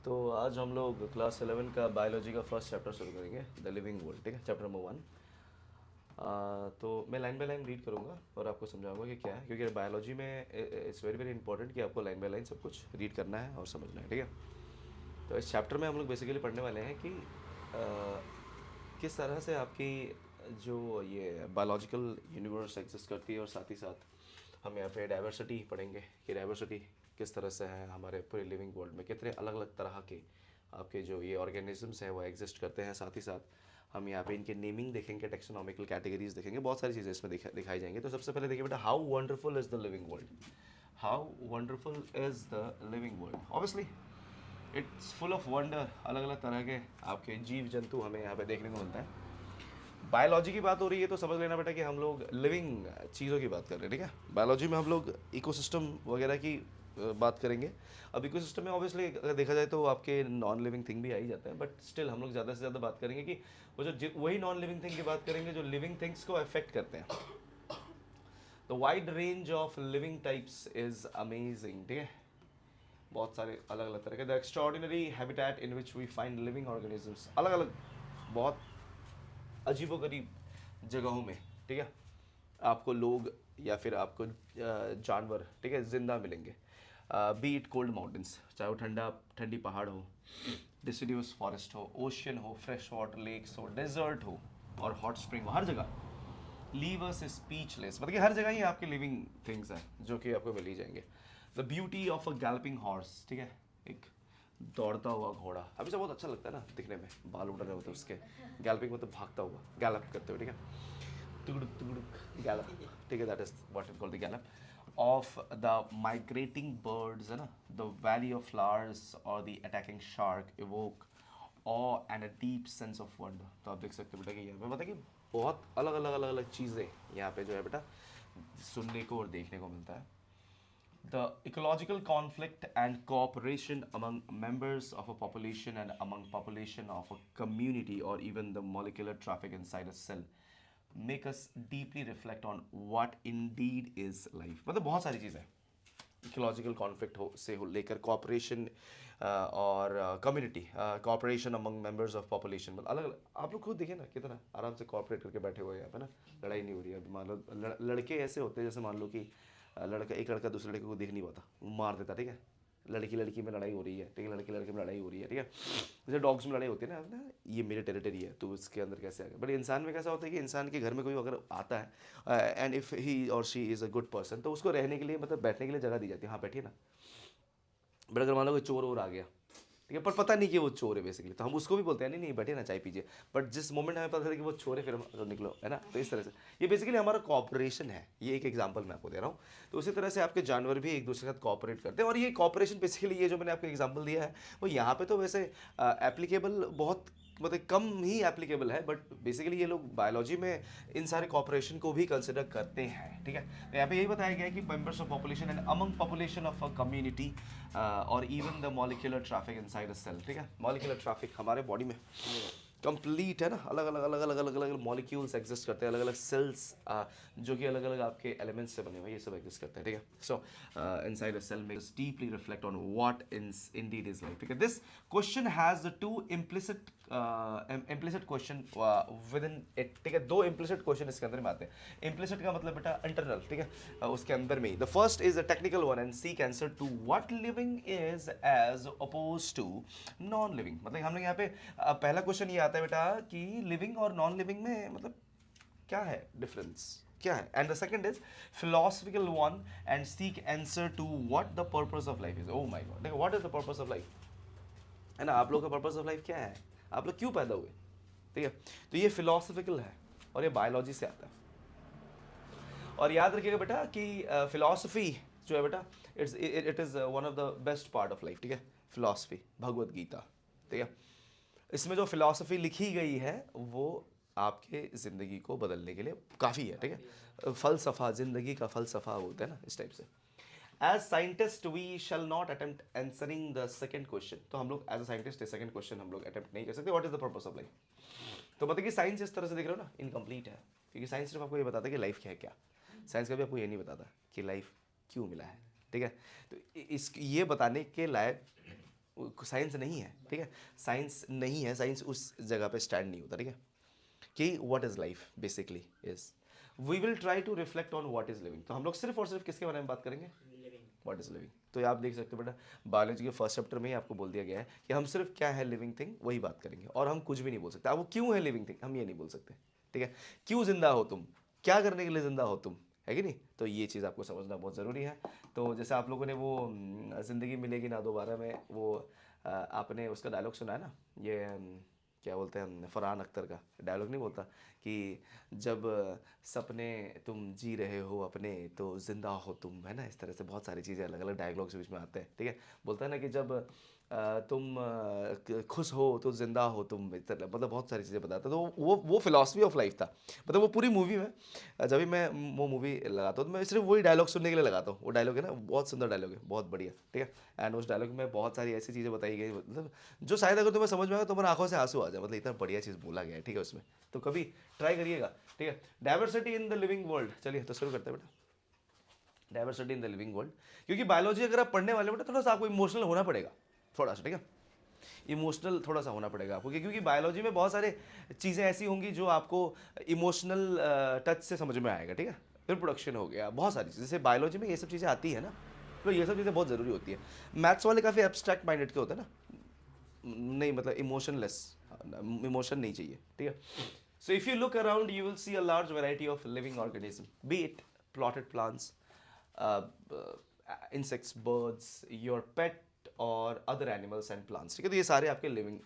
तो आज हम लोग क्लास 11 का बायोलॉजी का फर्स्ट चैप्टर शुरू करेंगे, द लिविंग वर्ल्ड। ठीक है, चैप्टर नंबर 1। तो मैं लाइन बाय लाइन रीड करूँगा और आपको समझाऊंगा कि क्या है, क्योंकि बायोलॉजी में इट्स वेरी वेरी इंपॉर्टेंट कि आपको लाइन बाय लाइन सब कुछ रीड करना है और समझना है। ठीक है, तो इस चैप्टर में हम लोग बेसिकली पढ़ने वाले हैं कि किस तरह से आपकी जो ये बायोलॉजिकल यूनिवर्स एग्जिस्ट करती है, और साथ ही साथ हम यहाँ पे डाइवर्सिटी पढ़ेंगे कि डाइवर्सिटी किस तरह से है हमारे पूरे लिविंग वर्ल्ड में, कितने अलग अलग तरह के आपके जो ये ऑर्गेनिजम्स हैं वो एग्जिस्ट करते हैं। साथ ही साथ हम यहाँ पे इनके नेमिंग देखेंगे, टेक्सोनॉमिकल कैटेगरीज देखेंगे, बहुत सारी चीज़ें इसमें दिखाई जाएंगी। तो सबसे पहले देखिए बेटा, how wonderful is the living world. How wonderful is the living world. Obviously it's full of wonder, अलग अलग तरह के आपके जीव जंतु हमें यहाँ पे देखने को मिलता है। बायोलॉजी की बात हो रही है तो समझ लेना बेटा कि हम लोग लिविंग चीज़ों की बात कर रहे हैं। ठीक है, बायोलॉजी में हम लोग इकोसिस्टम वगैरह की बात करेंगे। अब इकोसिस्टम में ऑब्वियसली अगर देखा जाए तो आपके नॉन लिविंग थिंग भी आ ही जाता है, बट स्टिल हम लोग ज़्यादा से ज़्यादा बात करेंगे कि वो जो वही नॉन लिविंग थिंग की बात करेंगे जो लिविंग थिंग्स को अफेक्ट करते हैं। The wide range of living types is amazing. ठीक है, बहुत सारे अलग अलग तरह के, the extraordinary habitat in which we find living organisms, अलग अलग बहुत अजीबोगरीब जगहों में। ठीक है, आपको लोग या फिर आपको जानवर, ठीक है, जिंदा मिलेंगे। बी इट कोल्ड माउंटेन्स, चाहे वो ठंडा ठंडी पहाड़ हो, डिसिडियस फॉरेस्ट हो, ओशियन हो, फ्रेश वाटर लेक्स हो, डेजर्ट हो, और हॉट स्प्रिंग हो, हर जगह लीव अस स्पीचलेस, मतलब कि हर जगह ही आपके लिविंग थिंग्स हैं जो कि आपको मिल ही जाएंगे। The beauty of a galloping horse, ठीक है, एक दौड़ता हुआ घोड़ा हमेशा बहुत अच्छा लगता है ना दिखने में, बाल उड़ रहे होते हैं उसके, गैल्पिंग मतलब भागता हुआ, गैलप करते हुए। ठीक है, तुगड़ुक तुगड़ुक गैलप, ठीक है, that is what is called the Gallup of the migrating birds, है ना, द वैली ऑफ फ्लावर्स और the attacking shark evoke of and a deep sense of wonder. तो आप देख सकते हो बेटा कि यहाँ पे मतलब कि बहुत अलग अलग चीज़ें यहाँ पे जो है बेटा सुनने को और देखने को मिलता है। The ecological conflict and cooperation among members of a population and among population of a community, or even the molecular traffic inside a cell, make us deeply reflect on what indeed is life। मतलब बहुत सारी चीज़ें, ecological conflict हो से हो लेकर cooperation और community cooperation among members of population, मतलब अलग अलग। आप लोग खुद देखिए ना कितना आराम से कॉपरेट करके बैठे हुए हैं यहाँ पे ना, लड़ाई नहीं हो रही है। अभी मान लो लड़के ऐसे होते हैं जैसे मान लो कि लड़का एक लड़का दूसरे लड़के को देख नहीं पाता, वो मार देता। ठीक है, लड़की लड़की में लड़ाई हो रही है, ठीक है, लड़के लड़के में लड़ाई हो रही है। ठीक है, जैसे डॉग्स में लड़ाई होती है ना, ये मेरे टेरिटरी है तो उसके अंदर कैसे आ गया। बट इंसान में कैसा होता है कि इंसान के घर में कोई अगर आता है एंड इफ़ ही और she is a good person, तो उसको रहने के लिए मतलब बैठने के लिए जगह दी जाती है, हाँ बैठिए ना। बट अगर मान लो कोई चोर और आ गया, ठीक है, पर पता नहीं कि वो चोर है बेसिकली, तो हम उसको भी बोलते हैं नहीं नहीं बैठिए ना चाय पीजिए। बट जिस मोमेंट हमें पता था कि वो चोर है फिर हम तो निकलो, है ना। तो इस तरह से ये बेसिकली हमारा कॉपरेशन है। ये एक एग्जांपल मैं आपको दे रहा हूँ। तो उसी तरह से आपके जानवर भी एक दूसरे के साथ कॉपरेट करते हैं, और ये कॉपरेशन बेसिकली ये जो मैंने आपको एग्जाम्पल दिया है वो यहाँ पे तो वैसे एप्लीकेबल बहुत मतलब कम ही एप्लीकेबल है, बट बेसिकली ये लोग बायोलॉजी में इन सारे कॉपरेशन को भी कंसिडर करते हैं। ठीक है, तो यहाँ पे यही बताया गया है कि members of population and among population of a community और even the molecular traffic inside a cell. ठीक है, मॉलिक्यूलर ट्रैफिक हमारे बॉडी में कंप्लीट है ना, अलग अलग मॉलिक्यूल्स एग्जिस्ट करते हैं, अलग अलग सेल्स जो कि अलग अलग आपके एलिमेंट्स से बने हुए, ये सब एग्जिस्ट करते हैं। ठीक है, so inside a cell makes deeply reflect on what indeed is life. ठीक है, this question has two implicit question within it. ठीक है, दो इम्प्लिसिट क्वेश्चन इसके अंदर में आते हैं। इम्प्लिसिट का मतलब बेटा इंटरनल, ठीक है, उसके अंदर में ही। The first is a technical one and seek answer to what living is as oppose to non living. मतलब हम लोग यहाँ पे पहला क्वेश्चन ये आता है बेटा कि लिविंग और नॉन लिविंग में मतलब क्या है डिफरेंस, क्या है। And the second is philosophical one and seek answer to what the purpose of life is. Oh my god, देखो what is the purpose of life, है ना। आप लोग का पर्पस ऑफ लाइफ क्या है, आप लोग क्यों पैदा हुए। ठीक है, तो ये फिलोसफिकल है और ये बायोलॉजी से आता है। और याद रखिएगा बेटा कि फिलॉसफी जो है बेटा it is one of the best part of life. ठीक है, फिलॉसफी, भगवत गीता, ठीक है, इसमें जो फिलॉसफी लिखी गई है वो आपके ज़िंदगी को बदलने के लिए काफ़ी है। ठीक है, फलसफा, ज़िंदगी का फलसफा होता है ना, इस टाइप से। As scientist we shall not attempt answering the second question. तो हम लोग as a scientist second question हम लोग अटेम्प्ट नहीं कर सकते, what is the purpose of life. तो मतलब कि साइंस इस तरह से देख रहे हो ना, इनकम्प्लीट है, क्योंकि साइंस सिर्फ आपको ये बताता है कि लाइफ क्या है, क्या साइंस कभी आपको ये नहीं बताता कि लाइफ क्यों मिला है। ठीक है, तो इस ये बताने के लायक साइंस नहीं है, ठीक है, साइंस नहीं है, साइंस उस जगह पे स्टैंड नहीं होता, ठीक है, कि what is life basically is, we will try to reflect on what is living. तो हम लोग सिर्फ और सिर्फ किसके बारे में बात करेंगे, व्हाट इज लिविंग। तो ये आप देख सकते हो बेटा, बायोलॉजी के फर्स्ट चैप्टर में ही आपको बोल दिया गया है कि हम सिर्फ क्या है लिविंग थिंग वही बात करेंगे, और हम कुछ भी नहीं बोल सकते। अब वो क्यों है लिविंग थिंग हम ये नहीं बोल सकते, ठीक है, क्यों जिंदा हो तुम, क्या करने के लिए जिंदा हो तुम, है कि नहीं, तो ये चीज़ आपको समझना बहुत ज़रूरी है। तो जैसे आप लोगों ने वो ज़िंदगी मिलेगी ना दोबारा में वो आपने उसका डायलॉग सुना है ना, ये क्या बोलते हैं फरहान अख्तर का डायलॉग नहीं बोलता कि जब सपने तुम जी रहे हो अपने तो जिंदा हो तुम, है ना, इस तरह से बहुत सारी चीज़ें अलग अलग डायलॉग्स बीच में आते हैं, ठीक है, बोलता है ना कि जब तुम खुश हो तो जिंदा हो तुम, इस तरह मतलब बहुत सारी चीज़ें बताता है। तो वो फिलॉसफी ऑफ लाइफ था, मतलब वो पूरी मूवी में जब भी मैं वो मूवी लगाता हूँ तो मैं सिर्फ वही डायलॉग सुनने के लिए लगाता हूँ। वो डायलॉग है ना बहुत सुंदर डायलॉग है, बहुत बढ़िया, ठीक है, एंड उस डायलॉग में बहुत सारी ऐसी चीज़ें बताई गई, मतलब जो शायद अगर तुम्हें समझ में आएगा तुम्हारी आंखों से आंसू आ जाए, मतलब इतना बढ़िया चीज़ बोला गया है, ठीक है उसमें, तो कभी ट्राई करिएगा, ठीक है। Diversity in the living world, चलिए तो शुरू करते हैं बेटा, diversity in the living world. क्योंकि बायोलॉजी अगर आप पढ़ने वाले बेटा थोड़ा सा आपको इमोशनल होना पड़ेगा, थोड़ा सा, ठीक है, इमोशनल थोड़ा सा होना पड़ेगा आपको, क्योंकि बायोलॉजी में बहुत सारे चीज़ें ऐसी होंगी जो आपको इमोशनल टच से समझ में आएगा, ठीक है, रिप्रोडक्शन हो गया, बहुत सारी चीज़ें, जैसे बायोलॉजी में ये सब चीज़ें आती है ना, तो ये सब चीज़ें बहुत ज़रूरी होती है। मैथ्स वाले काफ़ी एब्स्ट्रैक्ट माइंडेड के होते हैं ना, नहीं मतलब इमोशनलेस, इमोशन नहीं चाहिए, ठीक है। So if you look around you will see a large variety of living organism, B it plotted plants, insects, birds, your पेट और अदर एनिमल्स एंड प्लांट्स, ठीक है, तो ये सारे आपके लिविंग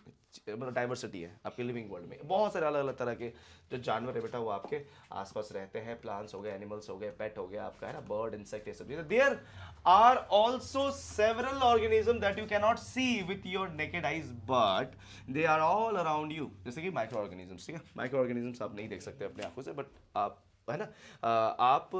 मतलब डाइवर्सिटी है आपके लिविंग वर्ल्ड में। बहुत सारे अलग अलग तरह के जो जानवर है बेटा वो आपके आसपास रहते हैं, प्लांट्स हो गए, एनिमल्स हो गए, पेट हो गया आपका, है ना, बर्ड, इंसेक्ट, ये सब चीजें। There are also several organism that you cannot see with your naked eyes but they are all around you, जैसे कि माइक्रो ऑर्गेनिजम्स, ठीक है, माइक्रो ऑर्गेनिजम्स आप नहीं देख सकते अपने आंखों से बट आप, है ना, आप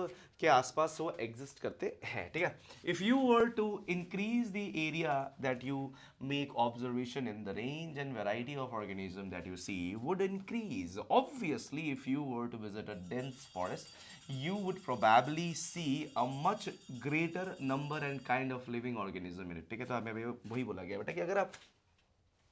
के आसपास वो एग्जिस्ट करते हैं, ठीक है। If you were to increase the area that you make observation in the range and variety of organism that you see would increase obviously. If you were to visit a dense forest you would probably see a much greater number and kind of living organism in it, ठीक है, तो हमें वही बोला गया बेटा कि अगर आप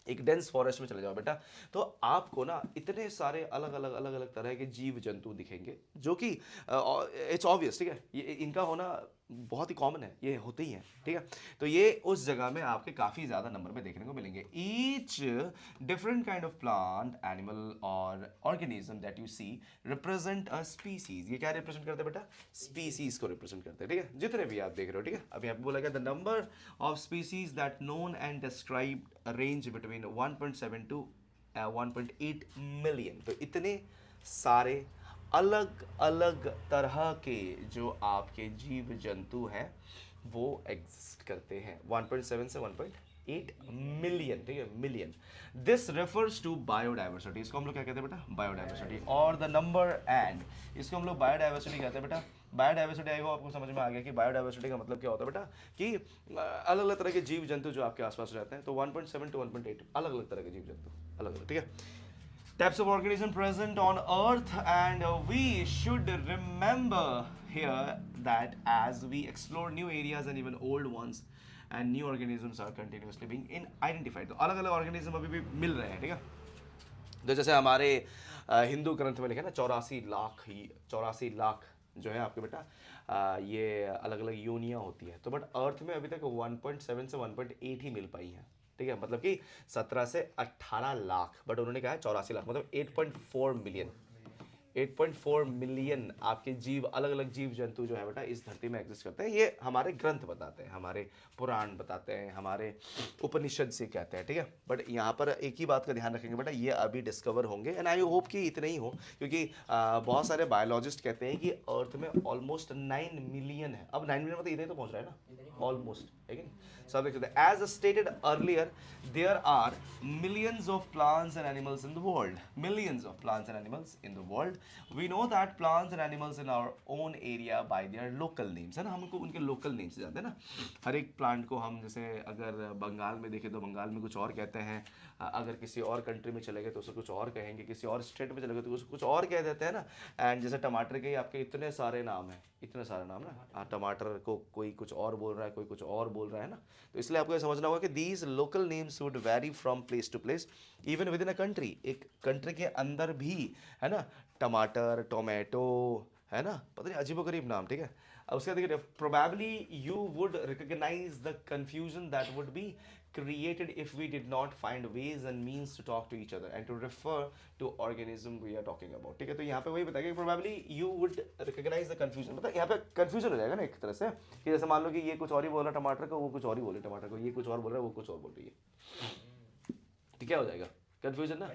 एक डेंस फॉरेस्ट में चले जाओ बेटा तो आपको ना इतने सारे अलग अलग तरह के जीव जंतु दिखेंगे जो कि इट्स ऑब्वियस, ठीक है, ये इनका होना बहुत ही कॉमन है, ये होते ही हैं, ठीक है। तो ये उस जगह में आपके काफ़ी ज़्यादा नंबर में देखने को मिलेंगे। Each different kind of plant, animal और organism that you see represent a species. ये क्या रिप्रेजेंट करते हैं बेटा, स्पीसीज को रिप्रेजेंट करते हैं, ठीक है, जितने भी आप देख रहे हो, ठीक है। अभी आपको बोला गया the number of species that known and describe range between 1.7 to 1.8 million. तो इतने सारे अलग अलग तरह के जो आपके जीव जंतु हैं वो एग्जिस्ट करते हैं 1.7 से 1.8 मिलियन, ठीक है, million. This refers to biodiversity, इसको हम लोग क्या कहते हैं बेटा, बायोडाइवर्सिटी, और द नंबर एंड, इसको हम लोग बायोडाइवर्सिटी कहते हैं बेटा। बायोडाइवर्सिटी आई वो आपको समझ में आ गया कि बायोडाइवर्सिटी का मतलब क्या होता है बेटा, कि अलग अलग तरह के जीव जंतु जो आपके आसपास रहते हैं, तो 1.7 टू 1.8 अलग अलग तरह के जीव जंतु, अलग अलग, ठीक है, types of organism present on earth, and we should remember here that as we explore new areas and even old ones and new organisms are continuously being identified, तो अलग अलग organism अभी भी मिल रहे हैं, ठीक है। तो जैसे हमारे हिंदू ग्रंथ में लिखा है ना 84 लाख जो है आपके बेटा ये अलग अलग योनियाँ होती है, तो बट अर्थ में अभी तक 1.7 से 1.8 ही मिल पाई हैं, ठीक है, मतलब कि 17 से 18 लाख, बट उन्होंने कहा है 84 लाख, मतलब 8.4 मिलियन, 8.4 मिलियन आपके जीव, अलग अलग जीव जंतु जो है बेटा इस धरती में एग्जिस्ट करते हैं। ये हमारे ग्रंथ बताते हैं, हमारे पुराण बताते हैं, हमारे उपनिषद से कहते हैं, ठीक है। बट यहाँ पर एक ही बात का ध्यान रखेंगे बेटा, ये अभी डिस्कवर होंगे एंड आई होप कि इतने ही हो, क्योंकि बहुत सारे बायोलॉजिस्ट कहते हैं कि अर्थ में ऑलमोस्ट 9 मिलियन है। अब 9 मिलियन मतलब इतने तो पहुँच रहा है ना, ऑलमोस्ट, है कि नहीं। So as stated earlier, there are millions of plants and animals in the world, millions of plants and animals in the world, we know that plants and animals in our own area by their local names, है ना, हमको उनके local names से जानते हैं ना। हर एक plant को हम जैसे अगर बंगाल में देखें तो बंगाल में कुछ और कहते हैं, अगर किसी और कंट्री में चले गए तो उसे कुछ और कहेंगे, किसी और स्टेट में चले गए तो उसको कुछ और कह देते हैं ना। एंड जैसे टमाटर के आपके इतने सारे नाम हैं, इतने सारे नाम ना, टमाटर को कोई कुछ और बोल रहा है, कोई कुछ और बोल रहा है ना। तो इसलिए आपको ये समझना होगा कि these local names would vary from place to place, even within a country, एक कंट्री के अंदर भी, है ना। टमाटर, टोमेटो, है ना, पता नहीं अजीबोगरीब नाम, ठीक है। अब उसके बाद देखिए, probably you would recognise the confusion that would be created if we did not find ways and means to talk to each other and to refer to organism we are talking about, ठीक है। तो यहाँ पे वही बताया कि probably you would recognize the confusion, मतलब यहाँ पे confusion हो जाएगा ना एक तरह से, कि जैसे मान लो कि ये कुछ और ही बोल रहा है टमाटर को, वो कुछ और ही बोल रही है टमाटर को, ये कुछ और बोल रहा है, वो कुछ और बोल रही है, तो क्या हो जाएगा, कंफ्यूजन ना,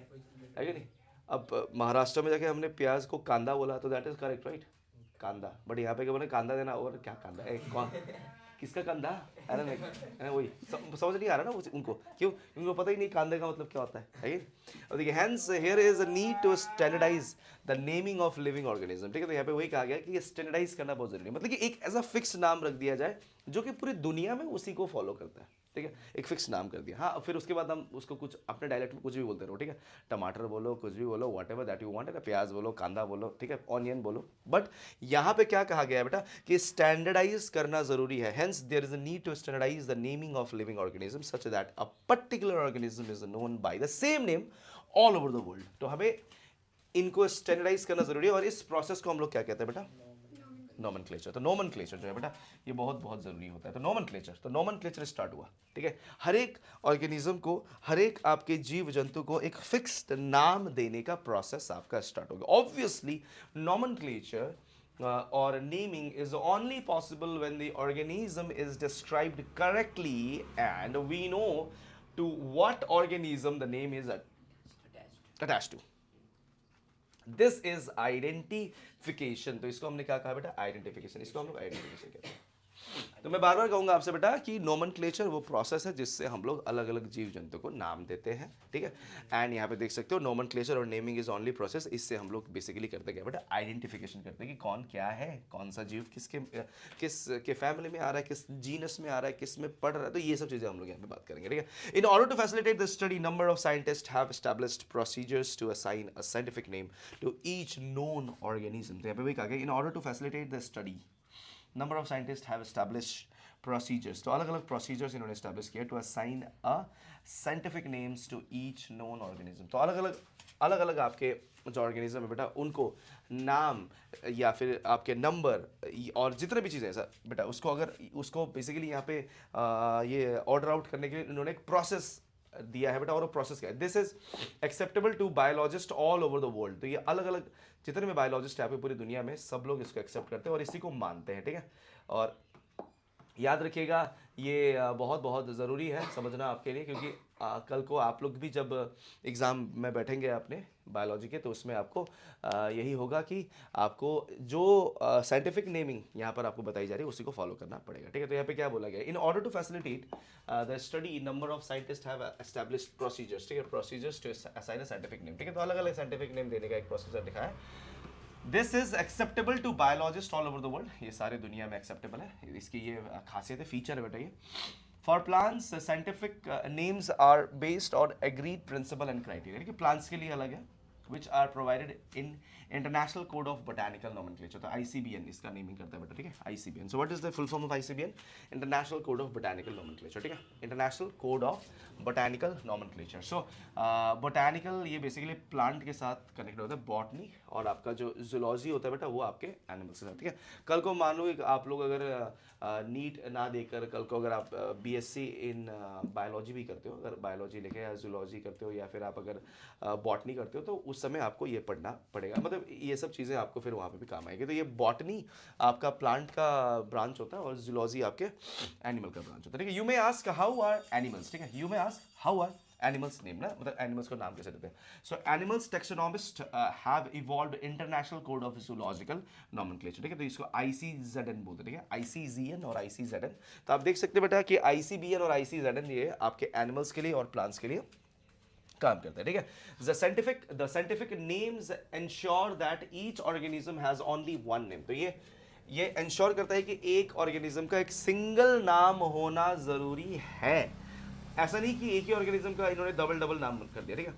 है कि नहीं। अब महाराष्ट्र में जाके हमने प्याज को कांदा बोला तो दैट इज करेक्ट, राइट, कांदा, बट यहाँ पे क्या बोले कांदा देना, और क्या कांदा है, कौन, किसका कंधा, अरे नहीं, वही समझ नहीं आ रहा ना उनको, क्यों, उनको पता ही नहीं कांधे का मतलब क्या होता है। अब देखिए, hence here is a need to standardise the naming of living organism, ठीक है। तो यहाँ पे वही कहा गया कि ये स्टैंडर्डाइज करना बहुत जरूरी है, मतलब कि एक ऐसा फिक्स नाम रख दिया जाए जो कि पूरी दुनिया में उसी को फॉलो करता है, ठीक है। एक फिक्स नाम कर दिया, हाँ, फिर उसके बाद हम उसको कुछ अपने डायलेक्ट में कुछ भी बोलते रहो, ठीक है। टमाटर बोलो, कुछ भी बोलो, what ever that you want, है, प्याज बोलो, कांदा बोलो, ठीक है, ऑनियन बोलो, बट यहाँ पे क्या कहा गया है बेटा कि स्टैंडर्डाइज करना जरूरी है। Hence there is a need to standardise the naming of living organism such that a particular organism is known by the same name all over the world. तो हमें इनको स्टैंडर्डाइज करना जरूरी है, और इस प्रोसेस को हम लोग क्या कहते हैं बेटा, नोमेनक्लेचर। तो नोमेनक्लेचर जो है बेटा ये बहुत बहुत जरूरी होता है। तो नोमेनक्लेचर स्टार्ट हुआ, ठीक है। हर एक ऑर्गेनिज्म को, हर एक आपके जीव जंतु को एक फिक्स्ड नाम देने का प्रोसेस आपका स्टार्ट होगा। Obviously nomenclature or naming is only possible when the organism is described correctly and we know to what organism the name is attached to. This is identification. तो इसको हमने क्या कहा बेटा, आइडेंटिफिकेशन, इसको हम लोग आइडेंटिफिकेशन कहते हैं। तो मैं बार बार कहूंगा आपसे बेटा कि नोमेनक्लेचर वो प्रोसेस है जिससे हम लोग अलग अलग जीव जंतु को नाम देते हैं, ठीक है। एंड यहाँ पे देख सकते हो नोमेनक्लेचर और नेमिंग इज ओनली प्रोसेस, इससे हम लोग बेसिकली करते क्या बेटा, आइडेंटिफिकेशन करते हैं कि कौन क्या है, कौन सा जीव किस के फैमिली में आ रहा है, किस जीनस में आ रहा है, किस में पढ़ रहा है। तो ये सब चीजें हम लोग यहाँ पे बात करेंगे, ठीक है। In order to facilitate the study number of scientist have established procedures to assign a scientific name to each known organism. तो यहाँ पे वही कहा गया, in order to facilitate the study number of scientist have established procedures, तो अलग अलग procedures इन्होंने एस्टैब्लिश किया to assign a scientific names to each known organism. तो अलग अलग आपके जो ऑर्गेनिज्म है बेटा उनको नाम या फिर आपके नंबर और जितने भी चीज़ें सर बेटा उसको अगर उसको बेसिकली यहाँ पे ये ऑर्डर आउट करने के लिए इन्होंने एक प्रोसेस दिया है बेटा, और वो प्रोसेस क्या है, this is acceptable to biologist all over the world. तो ये अलग अलग जितने भी बायोलॉजिस्ट है पूरी दुनिया में सब लोग इसको एक्सेप्ट करते हैं और इसी को मानते हैं, ठीक है। और याद रखिएगा ये बहुत बहुत ज़रूरी है समझना आपके लिए, क्योंकि कल को आप लोग भी जब एग्ज़ाम में बैठेंगे अपने बायोलॉजी के तो उसमें आपको यही होगा कि आपको जो साइंटिफिक नेमिंग यहाँ पर आपको बताई जा रही है उसी को फॉलो करना पड़ेगा, ठीक है। तो यहाँ पे क्या बोला गया, in order to facilitate the study number of scientist have established procedures, ठीक है, procedures to assign a scientific name, ठीक है। तो अलग अलग साइंटिफिक नेम देने का एक प्रोसीजर लिखा है। This is acceptable to biologist all over the world, ये सारे दुनिया में एक्सेप्टेबल है, इसकी ये खासियत है, फीचर है बेटा ये। For plants scientific names are based on agreed principle and criteria, कि प्लांट्स के लिए अलग है which are provided in International Code of Botanical Nomenclature, तो ICBN इसका नेमिंग करता है बेटा, ठीक है, ICBN। So what is the full form of ICBN? International Code of Botanical Nomenclature, ठीक है, International Code of Botanical Nomenclature। So botanical ये बेसिकली प्लांट के साथ कनेक्ट होता है, बॉटनी, और आपका जो जूलॉजी होता है बेटा वो आपके एनिमल्स के साथ, ठीक है। कल को मान लो आप लोग अगर नीट ना देकर कल को अगर आप BSc इन बायोलॉजी भी करते हो, अगर बायोलॉजी लेके या जूलॉजी करते हो या फिर आप अगर बॉटनी करते हो तो उस समय आपको ये पढ़ना पड़ेगा, मतलब ये सब चीज़ें आपको फिर वहाँ पे भी काम आएगी। तो ये बॉटनी आपका प्लांट का ब्रांच होता है और जूलॉजी आपके एनिमल का ब्रांच होता है, ठीक है। You may ask how are animals, ठीक है, you may ask how are animals name ना, मतलब एनिमल्स को नाम कैसे देते हैं। So animals taxonomist have evolved international code of zoological nomenclature, ठीक है। तो इसको ICZN बोलते हैं, ठीक है, ICZN और ICZN। तो आप देख सकते हैं बेटा कि ICBN और ICZN ये आपके एनिमल्स के लिए और प्लांट्स के लिए काम करता है, ठीक है। The scientific names ensure that each organism has only one name. तो ये इंश्योर करता है कि एक ऑर्गेनिज्म का एक सिंगल नाम होना जरूरी है। ऐसा नहीं कि एक ही ऑर्गेनिज्म का इन्होंने डबल डबल नाम कर दिया, ठीक है।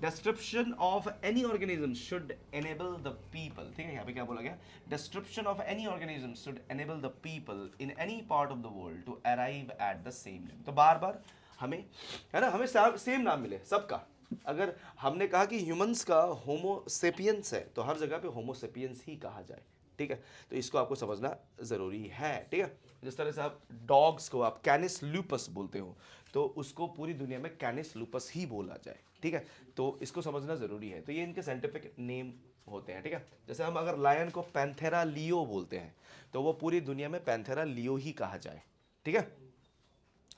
Description of any organism should enable the people, ठीक है, यहाँ पे क्या बोला गया, description of any organism should enable the people in any part of the world to arrive at the same name. तो बार बार हमें, है ना, हमें सेम नाम मिले सबका। अगर हमने कहा कि ह्यूमंस का होमोसेपियंस है तो हर जगह पे होमोसेपियंस ही कहा जाए, ठीक है। तो इसको आपको समझना ज़रूरी है, ठीक है। जिस तरह से आप डॉग्स को आप कैनिस लूपस बोलते हो तो उसको पूरी दुनिया में कैनिस लूपस ही बोला जाए, ठीक है। तो इसको समझना ज़रूरी है। तो ये इनके साइंटिफिक नेम होते हैं, ठीक है। जैसे हम अगर लायन को पैंथेरा लियो बोलते हैं तो वो पूरी दुनिया में पैंथेरा लियो ही कहा जाए, ठीक है।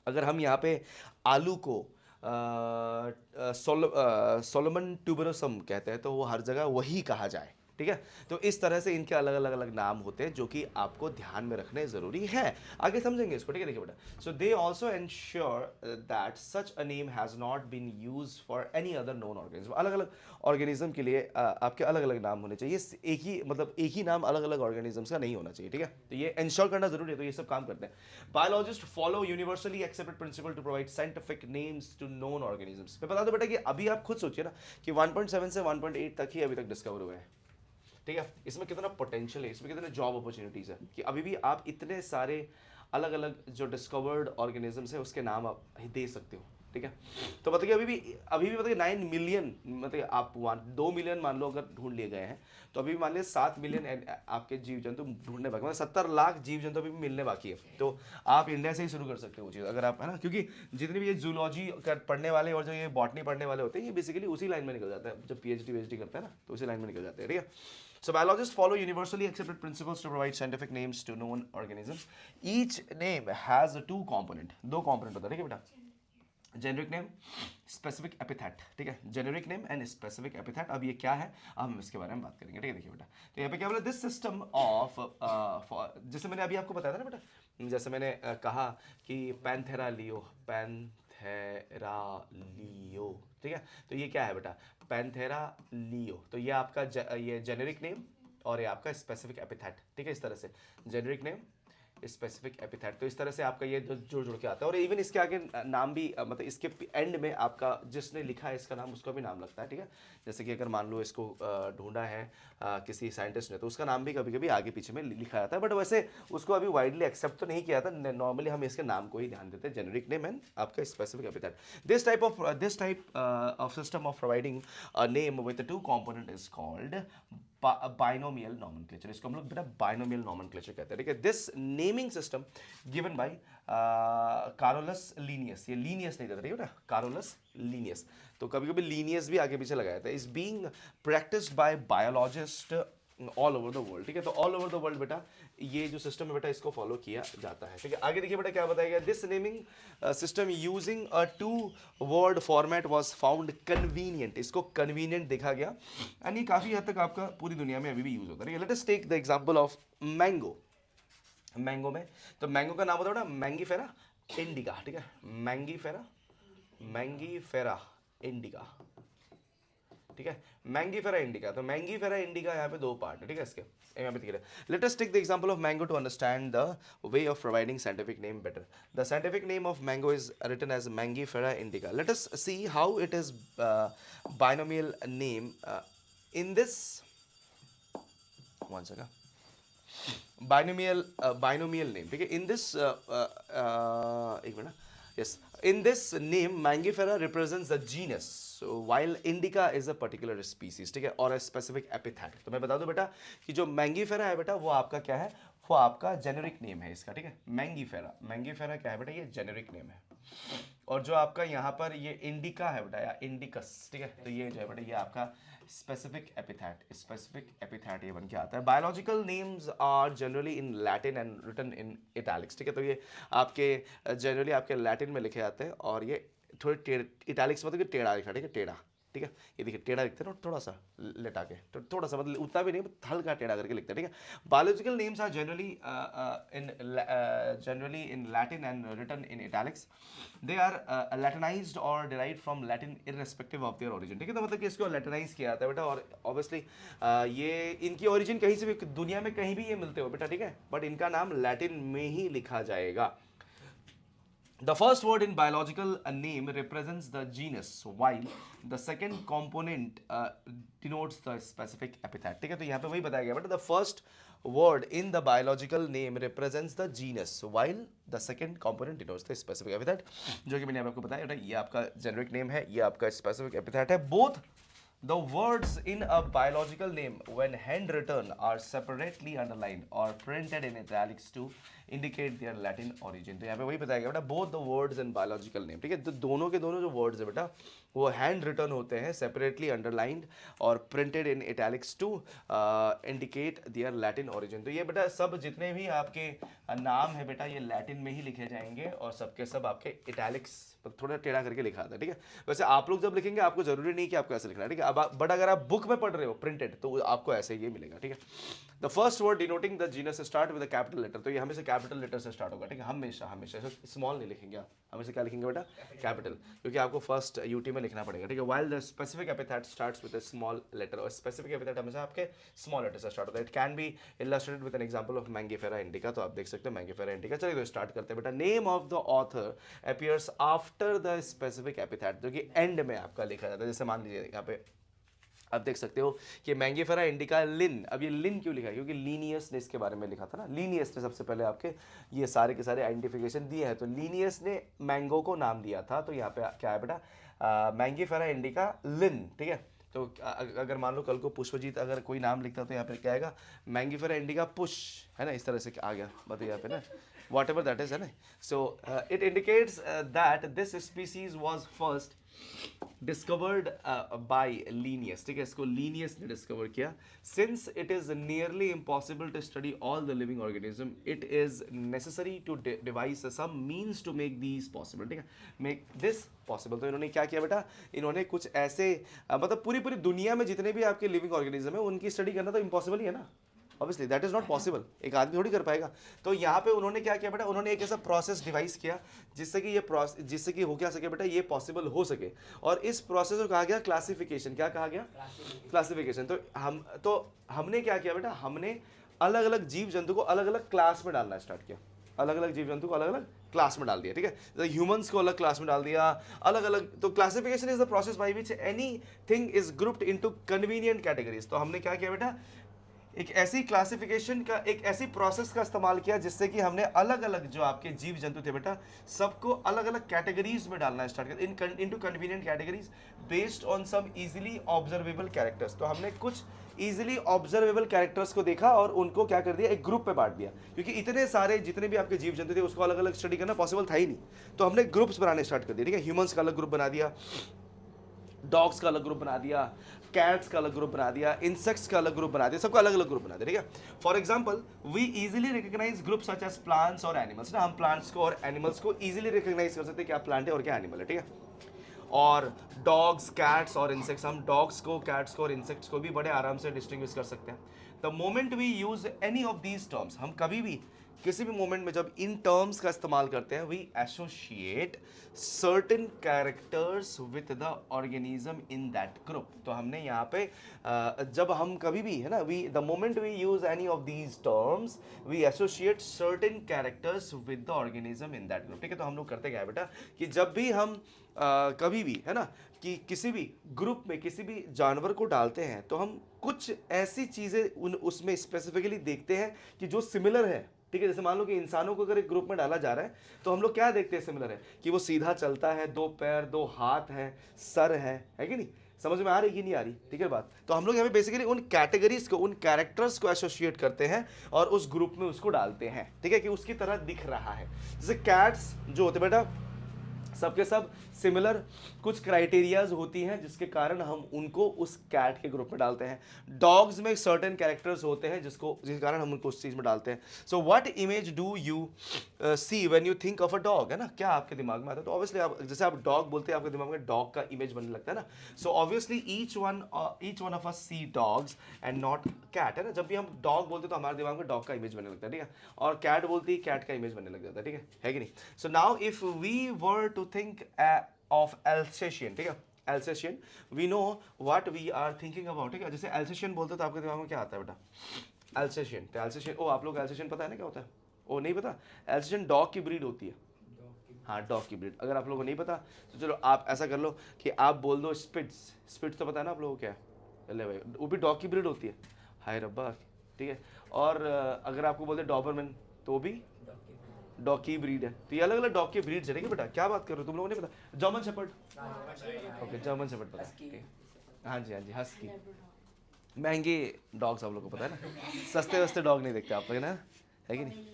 अगर हम यहाँ पे आलू को सोलोमन ट्यूबरोसम कहते हैं तो वो हर जगह वही कहा जाए, ठीक है। तो इस तरह से इनके अलग अलग अलग नाम होते हैं जो कि आपको ध्यान में रखने ज़रूरी है। आगे समझेंगे इसको, ठीक है। देखिए बेटा, so they also ensure that such a name has not been use for any other known organism. अलग अलग ऑर्गेनिज्म के लिए आपके अलग अलग नाम होने चाहिए। एक ही मतलब एक ही नाम अलग अलग ऑर्गेनिजम्स का नहीं होना चाहिए, ठीक है। तो ये इंश्योर करना जरूरी है। तो ये सब काम करते हैं। Biologist follow universally accepted principle to provide scientific names to known organisms. मैं बता दूं बेटा कि अभी आप खुद सोचिए ना कि 1.7 से 1.8 तक ही अभी तक डिस्कवर हुए हैं, ठीक है। इसमें कितना पोटेंशियल है, इसमें कितने जॉब अपॉर्चुनिटीज है कि अभी भी आप इतने सारे अलग अलग जो डिस्कवर्ड ऑर्गेनिजम्स है उसके नाम आप दे सकते हो, ठीक है। तो मतलब कि अभी भी मतलब 9 मिलियन, मतलब आप 2 मिलियन मान लो अगर ढूंढ लिए गए हैं तो अभी भी मान लिया 7 मिलियन आपके जीव जंतु ढूंढने बाकी, मतलब 70 लाख जीव जंतु अभी भी मिलने बाकी है। तो आप इंडिया से ही शुरू कर सकते हो वो चीज़ अगर आप, है ना, क्योंकि जितने भी ये जूलॉजी पढ़ने वाले और जो ये बॉटनी पढ़ने वाले होते हैं ये बेसिकली उसी लाइन में निकल जाता है। जब पीएचडी करते हैं ना तो उसी लाइन में निकल जाते हैं, ठीक है। So biologists follow universally accepted principles to provide scientific names to known organisms. Each name has two component, दो component होता है, ठीक है बेटा। जेनरिक नेम, स्पेसिफिक एपिथेट, ठीक है। Generic name and specific epithet. अब ये क्या है, अब हम इसके बारे में बात करेंगे, ठीक है। देखिए बेटा, तो यहाँ पे क्या बोला, दिस सिस्टम ऑफ, जैसे मैंने अभी आपको बताया था ना बेटा, जैसे मैंने कहा कि पैंथेरा लियो, पैंथेरा लियो, ठीक है। तो ये क्या है बेटा, पैंथेरा लियो। तो ये आपका ये जेनेरिक नेम और ये आपका स्पेसिफिक एपिथेट, ठीक है। इस तरह से जेनेरिक नेम, स्पेसिफिक एपिथेट। तो इस तरह से आपका ये जुड़ जुड़ के आता है। और इवन इसके आगे नाम भी मतलब इसके एंड में आपका जिसने लिखा है इसका नाम, उसका भी नाम लगता है, ठीक है। जैसे कि अगर मान लो इसको ढूंढा है किसी साइंटिस्ट ने तो उसका नाम भी कभी कभी आगे पीछे में लिखा जाता है, बट वैसे उसको अभी वाइडली एक्सेप्ट तो नहीं किया था। नॉर्मली हम इसके नाम को ही ध्यान देते हैं, जेनेरिक नेम एंड आपका specific epithet. This type of system of providing a name with two component is called binomial nomenclature. इसको हम लोग बेटा बाइनोमियल नॉमेनक्लेचर कहते हैं, ठीक है। This naming system given by Carolus Linnaeus, ये लीनियस नहीं देता, ठीक है बेटा, कारोलस लीनियस। तो कभी कभी लीनियस भी आगे पीछे लगाया था। Is being practised by biologist all over the world, ठीक है। तो ऑल ओवर द वर्ल्ड बेटा ये जो सिस्टम है बेटा इसको फॉलो किया जाता है, ठीक है। आगे देखिए बेटा क्या बताया गया, this naming system using a 2 word format was found convenient. इसको कन्वीनियंट देखा गया एंड ये काफ़ी हद तक आपका पूरी दुनिया में अभी भी यूज होता है। Let us take the example of mango. Mango में तो मैंगो का नाम होता है बेटा मैंगीफेरा इंडिका, ठीक है। मैंगीफेरा इंडिका, ठीक है। मैंगीफेरा इंडिका, तो मैंगीफेरा इंडिका यहाँ पे दो पार्ट है, ठीक है। इसके यहाँ पे दिख let us take the example of mango to understand the way of providing scientific name better. The scientific name of mango is written as Mangifera indica. Let us see how it is binomial name in this, one second, binomial name, ठीक है। In this एक minute, yes, in this name mangifera represents the genus, so while indica is a particular species, ठीक है, और a specific epithet। तो मैं बता दूं बेटा कि जो मैंगीफेरा है बेटा वो आपका क्या है, वो आपका जेनेरिक नेम है इसका, ठीक है। मैंगीफेरा क्या है बेटा, ये जेनेरिक नेम है। और जो आपका यहाँ पर ये इंडिका है बेटा या इंडिकस, ठीक है, तो ये जो है बेटा ये आपका स्पेसिफिक एपिथेट ये बन के आता है। Biological names are generally in Latin and written in italics, ठीक है। तो ये आपके जनरली आपके लैटिन में लिखे जाते हैं और ये थोड़े इटैलिक्स मतलब कि टेढ़ा लिखा, ठीक है, टेढ़ा, ठीक है। ये देखिए टेढ़ा लिखते हैं ना, थोड़ा सा लेटा के, तो थोड़ा सा मतलब उतना भी नहीं, हल्का टेढ़ा करके लिखते हैं, ठीक है। Biological names are generally in Latin and written in italics. They are latinized और derived from Latin irrespective of their origin, ठीक है। तो मतलब कि इसको लैटिनाइज किया जाता है बेटा, और ऑब्वियसली ये इनकी ओरिजिन कहीं से भी दुनिया में कहीं भी ये मिलते हो बेटा, ठीक है, बट इनका नाम लैटिन में ही लिखा जाएगा। The first word in biological name represents the genus, while the second component denotes the specific epithet, ठीक है। तो यहाँ पे वही बताया गया बेटा, the first word in the biological name represents the genus, while the second component denotes the specific epithet, जो कि मैंने आपको बताया बेटा, ये आपका generic name है, ये आपका specific epithet है। Both the words in a biological name, when handwritten, are separately underlined or printed in italics to indicate their Latin origin। तो यहाँ पे वही बताया गया बेटा, both the words in biological name, ठीक है। तो दोनों के दोनों जो words है बेटा, वो हैंड रिटन होते हैं, सेपरेटली अंडरलाइंड और printed in italics to indicate their Latin origin. तो ये बेटा सब जितने भी आपके नाम है बेटा, ये लैटिन में ही लिखे जाएंगे, और सबके सब आपके इटैलिक्स थोड़ा टेढ़ा करके लिखा था, ठीक है। वैसे आप लोग जब लिखेंगे आपको जरूरी नहीं कि आपको ऐसे लिखना है, ठीक है। अब बट अगर आप बुक में पढ़ रहे हो प्रिंटेड, तो आपको ऐसे ये मिलेगा, ठीक है। The first word denoting the genus start with a capital letter, तो ये हमेशा कैपिटल लेटर से स्टार्ट होगा, ठीक है। हमेशा हमेशा स्मॉल नहीं लिखेंगे आप, हमेशा क्या लिखेंगे बेटा, कैपिटल, क्योंकि आपको फर्स्ट यूटी में लिखना पड़ेगा, ठीक है। while the specific epithet starts with a small letter, और specific epithet हमेशा आपके small letter से start होता है। It can be illustrated with an example of Mangifera indica, तो आप देख सकते हो Mangifera indica। चलिए तो start करते हैं बेटा। Name of the author appears after the specific epithet, जो कि end में आपका लिखा जाता है। जैसे मान लीजिए यहाँ पे आप देख सकते हो कि मैंगीफेरा इंडिका लिन, अब ये लिन क्यों लिखा है, क्योंकि लीनियस ने इसके बारे में लिखा था ना, लीनियस ने सबसे पहले आपके ये सारे के सारे आइडेंटिफिकेशन दिए हैं, तो लीनियस ने मैंगो को नाम दिया था। तो यहाँ पे क्या है बेटा, मैंगीफेरा इंडिका लिन, ठीक है। तो अगर मान लो कल को पुष्पजीत अगर कोई नाम लिखता तो यहाँ पे क्या आएगा, मैंगीफेरा इंडिका पुश, है ना, इस तरह से आ गया मतलब यहाँ पे ना, whatever that is, है ना। So it indicates that this species was first discovered by Linnaeus, ठीक है। इसको Linnaeus ने डिस्कवर किया। Since it is nearly impossible to study all the living organism, it is necessary to devise some means to make these possible, ठीक है, make this possible। तो इन्होंने क्या किया बेटा, इन्होंने कुछ ऐसे मतलब पूरी पूरी दुनिया में जितने भी आपके लिविंग ऑर्गेनिज्म है उनकी स्टडी करना तो इम्पॉसिबल ही है ना, obviously that is not possible, एक आदमी थोड़ी कर पाएगा। तो यहाँ पे उन्होंने क्या किया बेटा, उन्होंने एक ऐसा प्रोसेस डिवाइस किया जिससे कि ये प्रोसेस, जिससे कि हो क्या सके बेटा, ये पॉसिबल हो सके। और इस प्रोसेस को कहा गया क्लासिफिकेशन। क्या कहा गया, क्लासिफिकेशन। तो हमने क्या किया बेटा, हमने अलग अलग जीव जंतु को अलग अलग क्लास में डालना स्टार्ट किया, अलग अलग जीव जंतु को अलग अलग क्लास में डाल दिया, ठीक है। तो ह्यूमंस को अलग क्लास में डाल दिया, अलग अलग। तो classification is the process by which any thing is grouped into convenient categories. तो हमने क्या किया बेटा, एक ऐसी क्लासिफिकेशन का, एक ऐसी प्रोसेस का इस्तेमाल किया जिससे कि हमने अलग अलग जो आपके जीव जंतु थे बेटा, सबको अलग अलग कैटेगरीज में डालना स्टार्ट किया, into convenient categories based on some easily observable characters. तो हमने कुछ इजीली ऑब्जर्वेबल कैरेक्टर्स को देखा और उनको क्या कर दिया, एक ग्रुप पे बांट दिया, क्योंकि इतने सारे जितने भी आपके जीव जंतु थे उसको अलग अलग स्टडी करना पॉसिबल था ही नहीं। तो हमने ग्रुप्स बनाने स्टार्ट कर दिए, ठीक है। ह्यूमंस का अलग ग्रुप बना दिया, डॉग्स का अलग ग्रुप बना दिया, कैट्स का अलग ग्रुप बना दिया, इंसेक्ट्स का अलग ग्रुप बना दिया, सबका अलग अलग ग्रुप बना दिया, ठीक है। For example we easily recognise group such as plants और एनिमल्स ना, हम प्लांट्स को और एनिमल्स को इजीली रिकॉग्नाइज कर सकते हैं क्या प्लांट है और क्या एनिमल है, ठीक है। और डॉग्स, कैट्स और इंसेक्ट्स, हम डॉग्स को, कैट्स को और इंसेक्ट्स को भी बड़े आराम से डिस्टिंग्विश कर सकते हैं। The moment we use any of these terms, हम कभी भी किसी भी मोमेंट में जब इन टर्म्स का इस्तेमाल करते हैं, we associate certain characters with the organism in that group. तो हमने यहाँ पे जब हम कभी भी, है ना, we the moment we use any of these terms we associate certain characters with the organism in that group, ठीक है। तो हम लोग करते क्या है बेटा, कि जब भी हम कभी भी, है ना, कि किसी भी ग्रुप में किसी भी जानवर को डालते हैं तो हम कुछ ऐसी चीज़ें उसमें स्पेसिफिकली देखते हैं कि जो सिमिलर है, ठीक है। जैसे मान लो कि इंसानों को अगर एक ग्रुप में डाला जा रहा है तो हम लोग क्या देखते हैं सिमिलर है, कि वो सीधा चलता है, 2 पैर 2 हाथ है, सर है कि नहीं, समझ में आ रही कि नहीं आ रही, ठीक है बात। तो हम लोग यहाँ पे बेसिकली उन कैटेगरीज को, उन कैरेक्टर्स को एसोसिएट करते हैं और उस ग्रुप में उसको डालते हैं, ठीक है, कि उसकी तरह दिख रहा है। जैसे कैट्स जो होते बेटा, सबके सब सिमिलर कुछ क्राइटेरियाज होती हैं जिसके कारण हम उनको उस कैट के ग्रुप में डालते हैं। डॉग्स में सर्टेन कैरेक्टर्स होते हैं जिसके कारण हम उनको उस चीज़ में डालते हैं। So what image do you see when you think of a dog, है ना, क्या आपके दिमाग में आता है? तो ऑब्वियसली आप जैसे आप डॉग बोलते हैं आपके दिमाग में डॉग का इमेज बनने लगता है ना। So obviously each one of us see dogs and not cat, है ना। जब भी हम डॉग बोलते हैं तो हमारे दिमाग में डॉग का इमेज बनने लगता है, ठीक है, और कैट बोलती है कैट का इमेज बनने लग जाता है, ठीक है कि नहीं। So now if we were to think of Alsatian, ठीक है, Alsatian, we know what we are thinking about, ठीक है। जैसे एल्सेशियन बोलते तो आपके दिमाग में क्या आता है बेटा? एल्सेशियन, तो एल्सेशियन, ओ आप लोग एल्सेशियन पता है ना क्या होता है? ओ नहीं पता? एल्सेशियन डॉग की ब्रीड होती है। हाँ, डॉग की ब्रीड। अगर आप लोगों को नहीं पता तो चलो आप ऐसा कर लो कि आप बोल दो स्पिट्स। स्पिट्स तो पता है ना आप लोगों को क्या है? ले भाई, वो भी डॉग की ब्रीड होती है। हाय रब्बा, ठीक है। और अगर आपको बोलते डॉबरमैन तो वो भी डॉग की ब्रीड है। तो ये अलग अलग डॉग की ब्रीड्स है, ठीक है बेटा। क्या बात कर रहे हो, तुम लोगों ने पता? German shepherd, okay, German shepherd पता है, ठीक है। हाँ जी, हाँ जी, हस्की। महंगे डॉग्स आप लोगों को पता है ना, सस्ते वस्ते डॉग नहीं देखते आप लोग ना, है कि नहीं?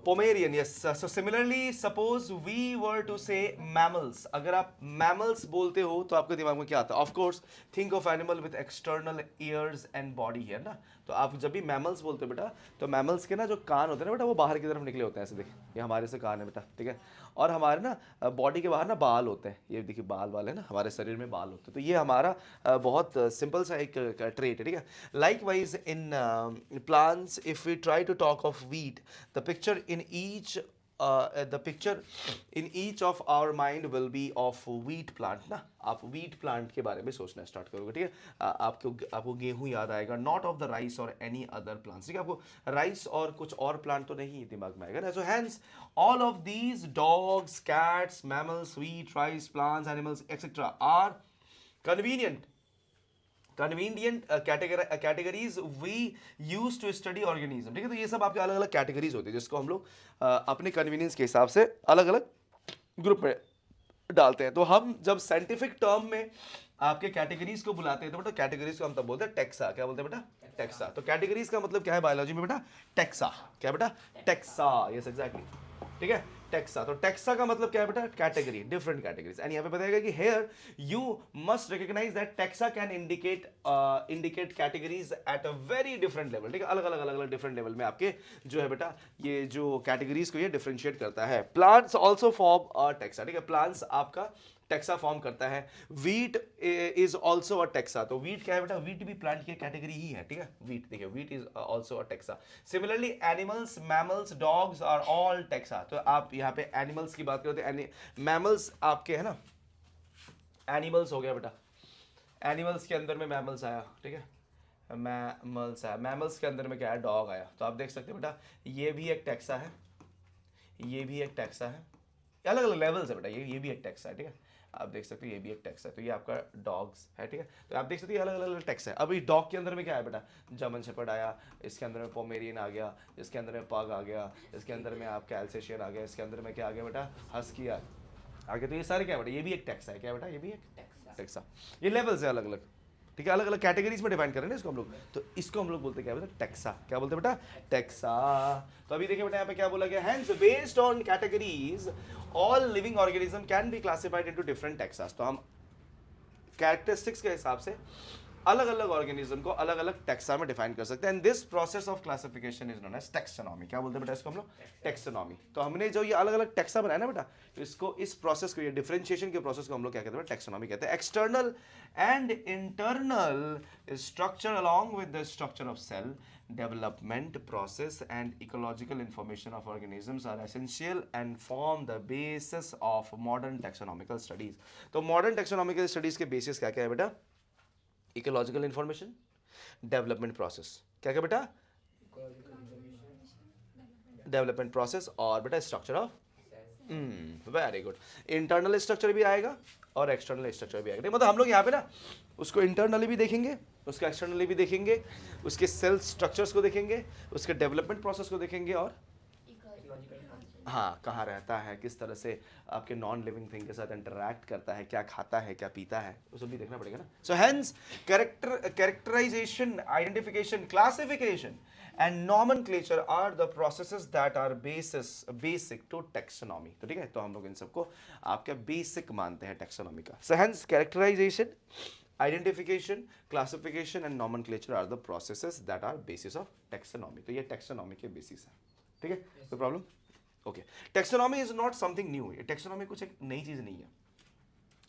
Pomeranian, yes. So similarly suppose we were to say mammals, अगर आप मैमल्स बोलते हो तो आपके दिमाग में क्या आता है? Of course think of animal with external years and body, है ना। तो आप जब भी मैमल्स बोलते हो बेटा तो मैमल्स के ना जो कान होते हैं ना बेटा वो बाहर की तरफ निकले होते हैं, ऐसे देखिए, ये हमारे से कान है बेटा, ठीक है। और हमारे ना बॉडी के बाहर ना बाल होते हैं, ये देखिए बाल वाले ना, हमारे शरीर में बाल होते हैं। तो ये हमारा बहुत सिंपल सा एक ट्रेट है, ठीक है। Likewise in plants, if we try to talk of wheat, the picture in each the picture in each of our mind will be of wheat plant ना। आप wheat plant के बारे में सोचना स्टार्ट करोगे, ठीक है। आपको गेहूं याद आएगा, नॉट ऑफ द राइस और एनी अदर प्लांट्स, ठीक है। आपको राइस और कुछ और प्लांट तो नहीं दिमाग में आएगा ना। So hence all of these dogs, cats, mammals, wheat, rice, plants, animals, etc. are convenient categories we use to study organism, ठीक है। तो ये सब आपके अलग अलग कैटेगरीज होती है जिसको हम लोग अपने कन्वीनियंस के हिसाब से अलग अलग ग्रुप में डालते हैं। तो हम जब साइंटिफिक टर्म में आपके कैटेगरीज को बुलाते हैं तो बेटा कैटेगरीज को हम तब बोलते हैं टेक्सा। क्या बोलते हैं बेटा? टेक्सा। तो कैटेगरीज का मतलब क्या है बायोलॉजी में बेटा? टेक्सा। क्या बेटा? टेक्सा, यस एग्जैक्टली, ठीक है, टेक्सा। तो टेक्सा का मतलब क्या है बेटा? Category, different categories. एंड यहाँ पे बताएगा कि here you must recognise that taxa can indicate categories at a very different level, ठीक है। अलग अलग डिफरेंट लेवल में आपके जो है बेटा ये जो कैटेगरीज को ये डिफरेंशिएट करता है। Plants also form a taxa, ठीक है। प्लांट्स आपका टेक्सा फॉर्म करता है। Wheat is also a taxa. तो वीट क्या है बेटा? वीट भी प्लांट की कैटेगरी ही है, ठीक है। वीट देखिए, wheat is also a taxa. Similarly animals, mammals, dogs are all taxa. तो आप यहाँ पे एनिमल्स की बात करते हैं, मैमल्स आपके है ना, एनिमल्स हो गया बेटा। एनिमल्स के अंदर में मैमल्स आया, ठीक है, मैमल्स आया। मैमल्स के अंदर में क्या है? डॉग आया। तो आप देख सकते हैं बेटा ये भी एक टेक्सा है, ये भी एक टेक्सा है, अलग अलग लेवल्स है बेटा। ये भी एक टेक्सा है, ठीक है। आप देख सकते हो ये भी एक टेक्स है। तो ये आपका डॉग्स है, ठीक है। तो आप देख सकते हो अलग अलग टेक्स है। अब इस डॉग के अंदर में क्या है बेटा? जर्मन शेपर्ड आया, इसके अंदर में पोमेरियन आ गया, इसके अंदर में पग आ गया, इसके अंदर में आपका एल्सेशियन आ गया, इसके अंदर में क्या आ गया बेटा? हस्की आ गया। तो ये सारे क्या बेटा? ये भी एक टेक्स है। क्या बेटा? ये भी एक टेक्सा। ये लेवल्स है अलग अलग, ठीक है, अलग अलग कैटेगरीज में डिफाइन कर रहे हैं इसको हम लोग। तो इसको हम लोग बोलते क्या बेटा? टेक्सा। क्या बोलते बेटा? टेक्सा। तो अभी देखिए बेटा यहाँ पे क्या बोला गया? Hence based on categories all living organism can be classified into different Texas. तो हम कैरेक्टरिस्टिक्स के हिसाब से अलग अलग ऑर्गेनिज्म को अलग अलग टेक्सा में डिफाइन कर सकते हैं। And this process of classification is known as taxonomy. क्या बोलते हैं बेटा इसको हम लोग? टेक्सोनॉमी। तो हमने जो ये अलग अलग टेक्सा बनाया ना बेटा, तो इसको, इस प्रोसेस को, ये डिफरेंशिएशन के प्रोसेस को हम लोग क्या कहते हैं? टेक्सोनॉमी कहते हैं। External and internal structure along with the structure of cell development process and ecological information of organisms are essential and form the basis of modern taxonomical studies. तो modern taxonomical studies के basis क्या क्या है बेटा? Ecological information, development process, क्या क्या बेटा? Development process और बेटा structure of, very good. Internal structure भी आएगा और एक्सटर्नल स्ट्रक्चर भी आएगा। मतलब हम लोग यहाँ पे ना उसको इंटरनली भी देखेंगे, उसको एक्सटर्नली भी देखेंगे, उसके सेल स्ट्रक्चर्स को देखेंगे, उसके डेवलपमेंट प्रोसेस को देखेंगे और हाँ कहाँ रहता है, किस तरह से आपके नॉन लिविंग थिंग के साथ इंटरैक्ट करता है, क्या खाता है, क्या पीता है, वो सब भी देखना पड़ेगा ना. So hence characterization, identification, classification and nomenclature are the processes that are basic to taxonomy. तो ठीक है, तो हम लोग इन सबको आपके बेसिक मानते हैं टेक्सोनॉमी का. So hence characterization, identification, classification and nomenclature are the processes that are basis of taxonomy. तो ये टेक्सोनॉमी के बेसिस है. ठीक है, कोई problem? Okay. Taxonomy is not something new. Taxonomy कुछ एक नई चीज नहीं है.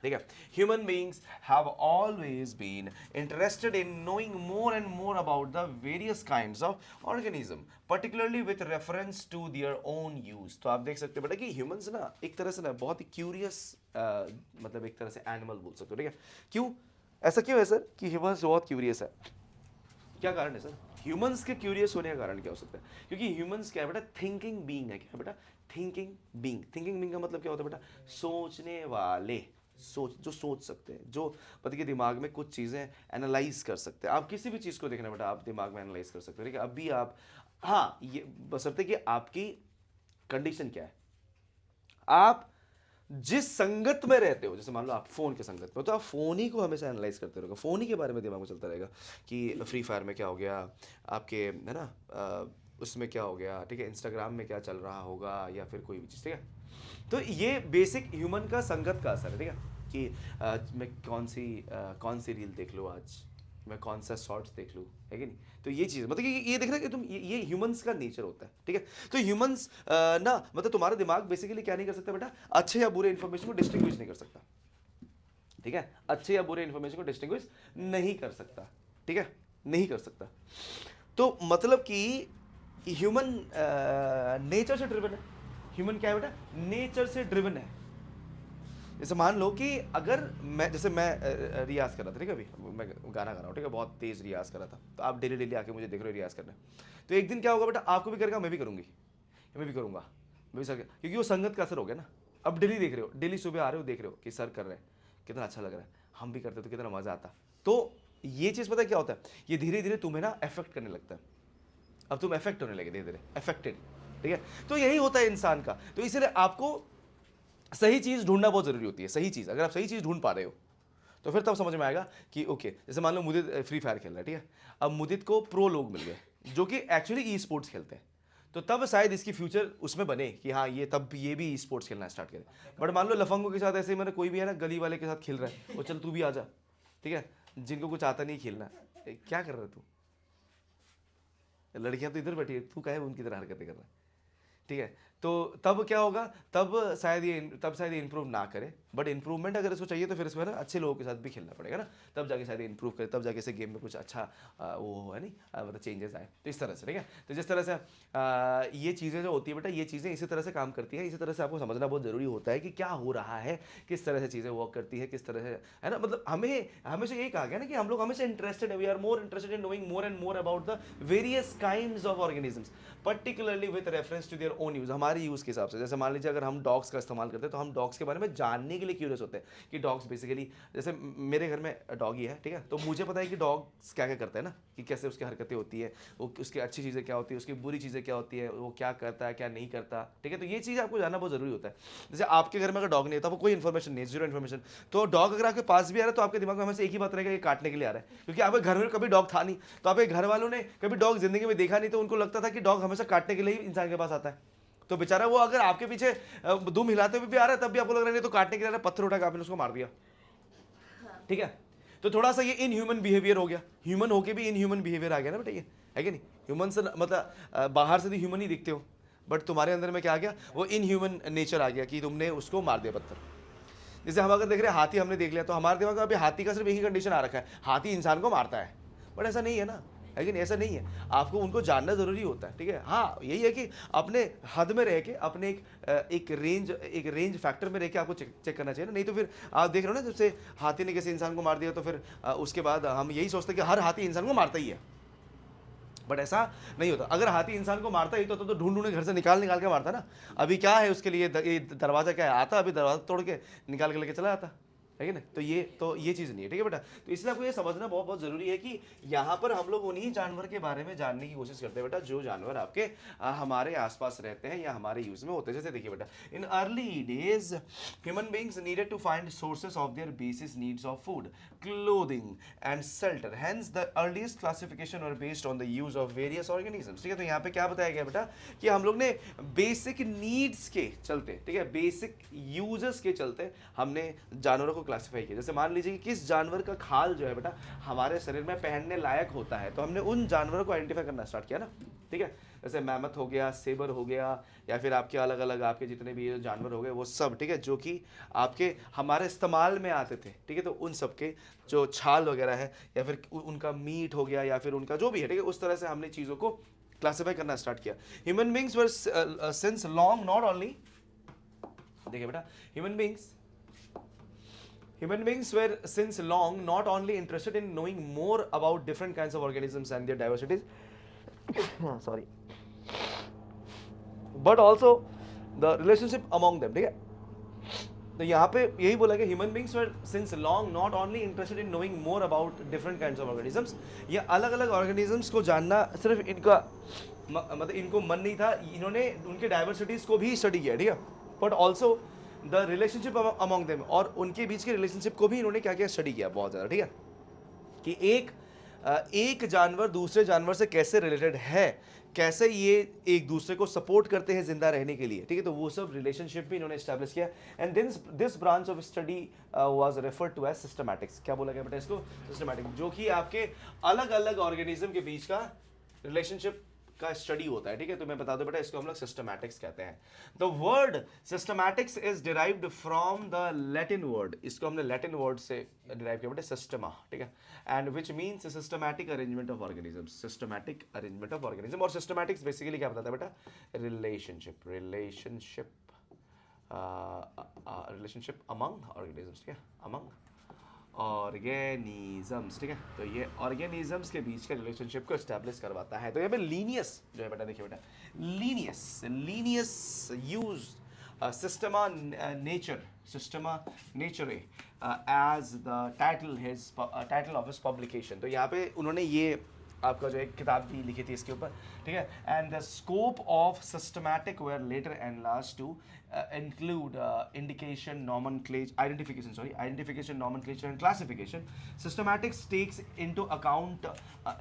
ठीक है. Human beings have always been interested in knowing more and more about the various kinds of organism, particularly with reference to their own use. तो आप देख सकते हो बेटा कि ह्यूमंस ना एक तरह से ना बहुत ही क्यूरियस, मतलब एक तरह से एनिमल बोल सकते हो. ठीक है. क्यों ऐसा, क्यों है सर कि ह्यूमंस बहुत क्यूरियस है? क्या कारण है सर? ह्यूमंस के क्यूरियस होने का कारण क्या हो सकता है? क्योंकि ह्यूमंस क्या है बेटा, थिंकिंग बीइंग है. क्या है बेटा? Thinking being. थिंकिंग बीइंग का मतलब क्या होता है बेटा? सोचने वाले, जो सोच सकते हैं, जो पता कि दिमाग में कुछ चीज़ें एनालाइज कर सकते हैं. आप किसी भी चीज़ को देखना बेटा आप दिमाग में एनालाइज कर सकते हो. ठीक है. अभी आप, हाँ ये बशर्ते कि आपकी कंडीशन क्या है, आप जिस संगत में रहते हो, जैसे मान लो आप फोन के संगत में हो, तो आप फोन ही को हमेशा एनालाइज करते रहोगे, फोन ही के बारे में दिमाग में चलता रहेगा कि फ्री फायर में क्या हो गया आपके, है ना, उसमें क्या हो गया. ठीक है. इंस्टाग्राम में क्या चल रहा होगा, या फिर कोई भी चीज़. ठीक है. तो ये बेसिक ह्यूमन का संगत का असर है. ठीक है. कि मैं कौन सी रील देख लूँ आज, मैं कौन सा शॉर्ट्स देख लूँ, है कि नहीं. तो ये चीज़ मतलब कि ये देखना कि तुम ये ह्यूमंस का नेचर होता है. ठीक है. तो ह्यूमंस ना मतलब तुम्हारा दिमाग बेसिकली क्या नहीं कर सकता बेटा, अच्छे या बुरे इन्फॉर्मेशन को डिस्टिंग्विश नहीं कर सकता. ठीक है. अच्छे या बुरे इन्फॉर्मेशन को डिस्टिंग्विश नहीं कर सकता. ठीक है. नहीं कर सकता. तो मतलब कि ह्यूमन नेचर से ड्रिवन है. ह्यूमन क्या है बेटा? नेचर से ड्रिवन है. जैसे मान लो कि अगर मैं, जैसे मैं रियाज कर रहा था. ठीक है. अभी मैं गाना गा रहा हूँ. ठीक है. बहुत तेज रियाज कर रहा था. तो आप डेली डेली आके मुझे देख रहे हो रियाज करने. तो एक दिन क्या होगा बेटा, आपको भी करेगा, मैं भी करूँगी, मैं भी करूँगा, मैं भी सर, क्योंकि वो संगत का असर हो गया ना. अब डेली देख रहे हो, डेली सुबह आ रहे हो, देख रहे हो कि सर कर रहे हैं, कितना अच्छा लग रहा है, हम भी करते तो कितना मज़ा आता. तो ये चीज़ पता है क्या होता है, ये धीरे धीरे तुम्हें ना अफेक्ट करने लगता है. अब तुम अफेक्ट होने लगे धीरे धीरे, अफेक्टेड. ठीक है. तो यही होता है इंसान का. तो इसलिए आपको सही चीज़ ढूंढना बहुत ज़रूरी होती है. सही चीज़, अगर आप सही चीज़ ढूंढ पा रहे हो तो फिर तब समझ में आएगा कि ओके. जैसे मान लो मुदित फ्री फायर खेल रहा है. ठीक है. अब मुदित को प्रो लोग मिल गए जो कि एक्चुअली ई स्पोर्ट्स खेलते हैं. तो तब शायद इसकी फ्यूचर उसमें बने कि हाँ ये तब ये भी ई स्पोर्ट्स खेलना स्टार्ट करे. बट मान लो लफंगों के साथ ऐसे मैंने कोई भी है ना गली वाले के साथ खेल रहा है, वो चल तू भी आ जा. ठीक है. जिनको कुछ आता नहीं खेलना, क्या कर रहा है तू? लड़कियां तो इधर बैठी है, तू काहे उनकी तरह हरकतें कर रहा है. ठीक है. तो तब क्या होगा, तब शायद ये इंप्रूव ना करे. बट इंप्रूवमेंट अगर इसको चाहिए तो फिर इसमें ना अच्छे लोगों के साथ भी खेलना पड़ेगा ना, तब जाके शायद इंप्रूव करे, तब जाके इसे गेम में कुछ अच्छा वो है नहीं, मतलब चेंजेस आए. तो इस तरह से. ठीक है. तो जिस तरह से ये चीज़ें जो होती है बेटा, ये चीज़ें इसी तरह से काम करती हैं. इसी तरह से आपको समझना बहुत ज़रूरी होता है कि क्या हो रहा है, किस तरह से चीज़ें वर्क करती है, किस तरह से, है ना. मतलब हमें हमेशा ये कहा गया ना कि हम लोग हमेशा इंटरेस्टेड है, we are more interested in knowing more and more about the various kinds of organisms, particularly with reference to their own use, हमारे यूज़ के हिसाब से. जैसे मान लीजिए अगर हम डॉग्स का इस्तेमाल करते हैं तो हम डॉग्स के बारे में जानने के लिए क्यूरियस होते हैं कि डॉग्स बेसिकली, जैसे मेरे घर में डॉगी है. ठीक है. तो मुझे पता है कि डॉग्स क्या क्या करते हैं ना, कि कैसे उसकी हरकतें होती है, वो उसकी अच्छी चीज़ें क्या होती है, उसकी बुरी चीज़ें क्या होती है, वो क्या करता है क्या नहीं करता. ठीक है. तो ये चीज़ आपको जानना बहुत ज़रूरी होता है. जैसे आपके घर में अगर डॉग नहीं है तो आपको कोई इन्फॉर्मेशन नहीं है, जीरो इन्फॉर्मेशन. तो डॉग अगर आपके पास भी आ रहा है तो आपके दिमाग में हमेशा एक ही बात रहेगा, ये काटने के लिए आ रहा है, क्योंकि आपके घर में कभी डॉग था नहीं. तो आपके घर वालों ने कभी डॉग जिंदगी में देखा नहीं, तो उनको लगता था कि डॉग हमेशा काटने के लिए ही इंसान के पास आता है. तो बेचारा वो अगर आपके पीछे दुम हिलाते हुए भी आ रहा है तब भी आपको लग रहा है तो काटने के लिए पत्थर उठा के आपने उसको मार दिया. ठीक है. तो थोड़ा सा ये इन ह्यूमन बिहेवियर हो गया, ह्यूमन होके भी इन ह्यूमन बिहेवियर आ गया ना बेटा, ये है कि नहीं. ह्यूमन से मतलब बाहर से तो ह्यूमन ही दिखते हो, बट तुम्हारे अंदर में क्या आ गया, वो इन ह्यूमन नेचर आ गया कि तुमने उसको मार दिया पत्थर. जैसे हम अगर देख रहे हैं हाथी हमने देख लिया, तो हमारे दिमाग में अभी हाथी का सिर्फ एक ही कंडीशन आ रखा है, हाथी इंसान को मारता है. बट ऐसा नहीं है ना, है कि नहीं. ऐसा नहीं है, आपको उनको जानना ज़रूरी होता है. ठीक है. हाँ यही है कि अपने हद में रह के, अपने एक रेंज फैक्टर में रह के आपको चेक करना चाहिए ना. नहीं तो फिर आप देख रहे हो ना, जैसे हाथी ने किसी इंसान को मार दिया तो फिर उसके बाद हम यही सोचते हैं कि हर हाथी इंसान को मारता ही है. बट ऐसा नहीं होता. अगर हाथी इंसान को मारता ही तो ढूंढ ढूंढ घर से निकाल के मारता ना. अभी क्या है उसके लिए, दरवाजा क्या है, आता अभी दरवाजा तोड़ के निकाल के लेके चला जाता, है कि ना। तो ये चीज़ नहीं है, ठीक है बेटा। तो इसलिए आपको ये समझना बहुत बहुत ज़रूरी है कि यहाँ पर हम लोग उन्हीं जानवर के बारे में जानने की कोशिश करते हैं बेटा जो जानवर आपके हमारे आसपास रहते हैं या हमारे यूज़ में होते हैं। जैसे देखिए बेटा, in early days human beings needed to find sources of their basic needs of food, clothing and shelter, hence the earliest classification were based on the use of various organisms. ठीक है, तो यहाँ पे क्या बताया गया बेटा कि हम लोग ने बेसिक नीड्स के चलते, ठीक है, बेसिक यूजेस के चलते हमने जानवरों को क्लासिफाई किया। जैसे मान लीजिए कि किस जानवर का खाल जो है बेटा हमारे शरीर में पहनने लायक होता है, तो हमने उन जानवरों को आइडेंटिफाई करना स्टार्ट किया ना, ठीक है। जैसे मैमथ हो गया, सेबर हो गया, या फिर आपके अलग अलग आपके जितने भी जानवर हो गए वो सब, ठीक है, जो कि आपके हमारे इस्तेमाल में आते थे, ठीक है। तो उन सब के जो छाल वगैरह है या फिर उनका मीट हो गया या फिर उनका जो भी है, ठीक है, उस तरह से हमने चीज़ों को क्लासिफाई करना स्टार्ट किया। Human beings were since long not only, देखिए बेटा, Human beings were since long not only interested in knowing more about different kinds of organisms and their diversities, sorry, but also the relationship among them, ठीक है। तो यहाँ पे यही बोला कि human beings were since long not only interested in knowing more about different kinds of organisms, ये अलग अलग ऑर्गेनिजम्स को जानना सिर्फ इनका मतलब इनको मन नहीं था, इन्होंने उनके डाइवर्सिटीज को भी स्टडी किया, ठीक है, but also the relationship among them, और उनके बीच के रिलेशनशिप को भी इन्होंने क्या किया, स्टडी किया बहुत ज़्यादा, ठीक है, कि एक जानवर दूसरे जानवर से कैसे रिलेटेड है, कैसे ये एक दूसरे को सपोर्ट करते हैं जिंदा रहने के लिए, ठीक है। तो वो सब रिलेशनशिप भी इन्होंने एस्टैब्लिश किया, and this branch of study was referred to as systematics. क्या बोला गया बेटा इसको, सिस्टमैटिक, जो कि आपके अलग अलग ऑर्गेनिज्म के बीच का रिलेशनशिप का स्टडी होता है, ठीक है। तो मैं बता दूं बेटा, इसको हम लोग सिस्टमैटिक्स कहते हैं। The word systematics is derived from the Latin word, इसको हमने लैटिन वर्ड से डिराइव किया बेटा, सिस्टमा, ठीक है, and which means systematic arrangement of organisms, systematic arrangement of organism. और सिस्टमैटिक्स बेसिकली क्या बताता है बेटा, रिलेशनशिप अमंग ऑर्गेनिजम्स, ठीक है, अमंग ऑर्गेनिजम्स, ठीक है। तो ये ऑर्गेनिजम्स के बीच के रिलेशनशिप को एस्टैब्लिश करवाता है। तो यहाँ पे लीनियस जो है बेटा, देखिए बेटा, Linnaeus use Systema Naturae as the title of his publication. तो यहाँ पे उन्होंने ये आपका जो एक किताब भी लिखी थी इसके ऊपर, ठीक है। And the scope of systematic were later enlarged to include identification, nomenclature and classification. Systematics takes into account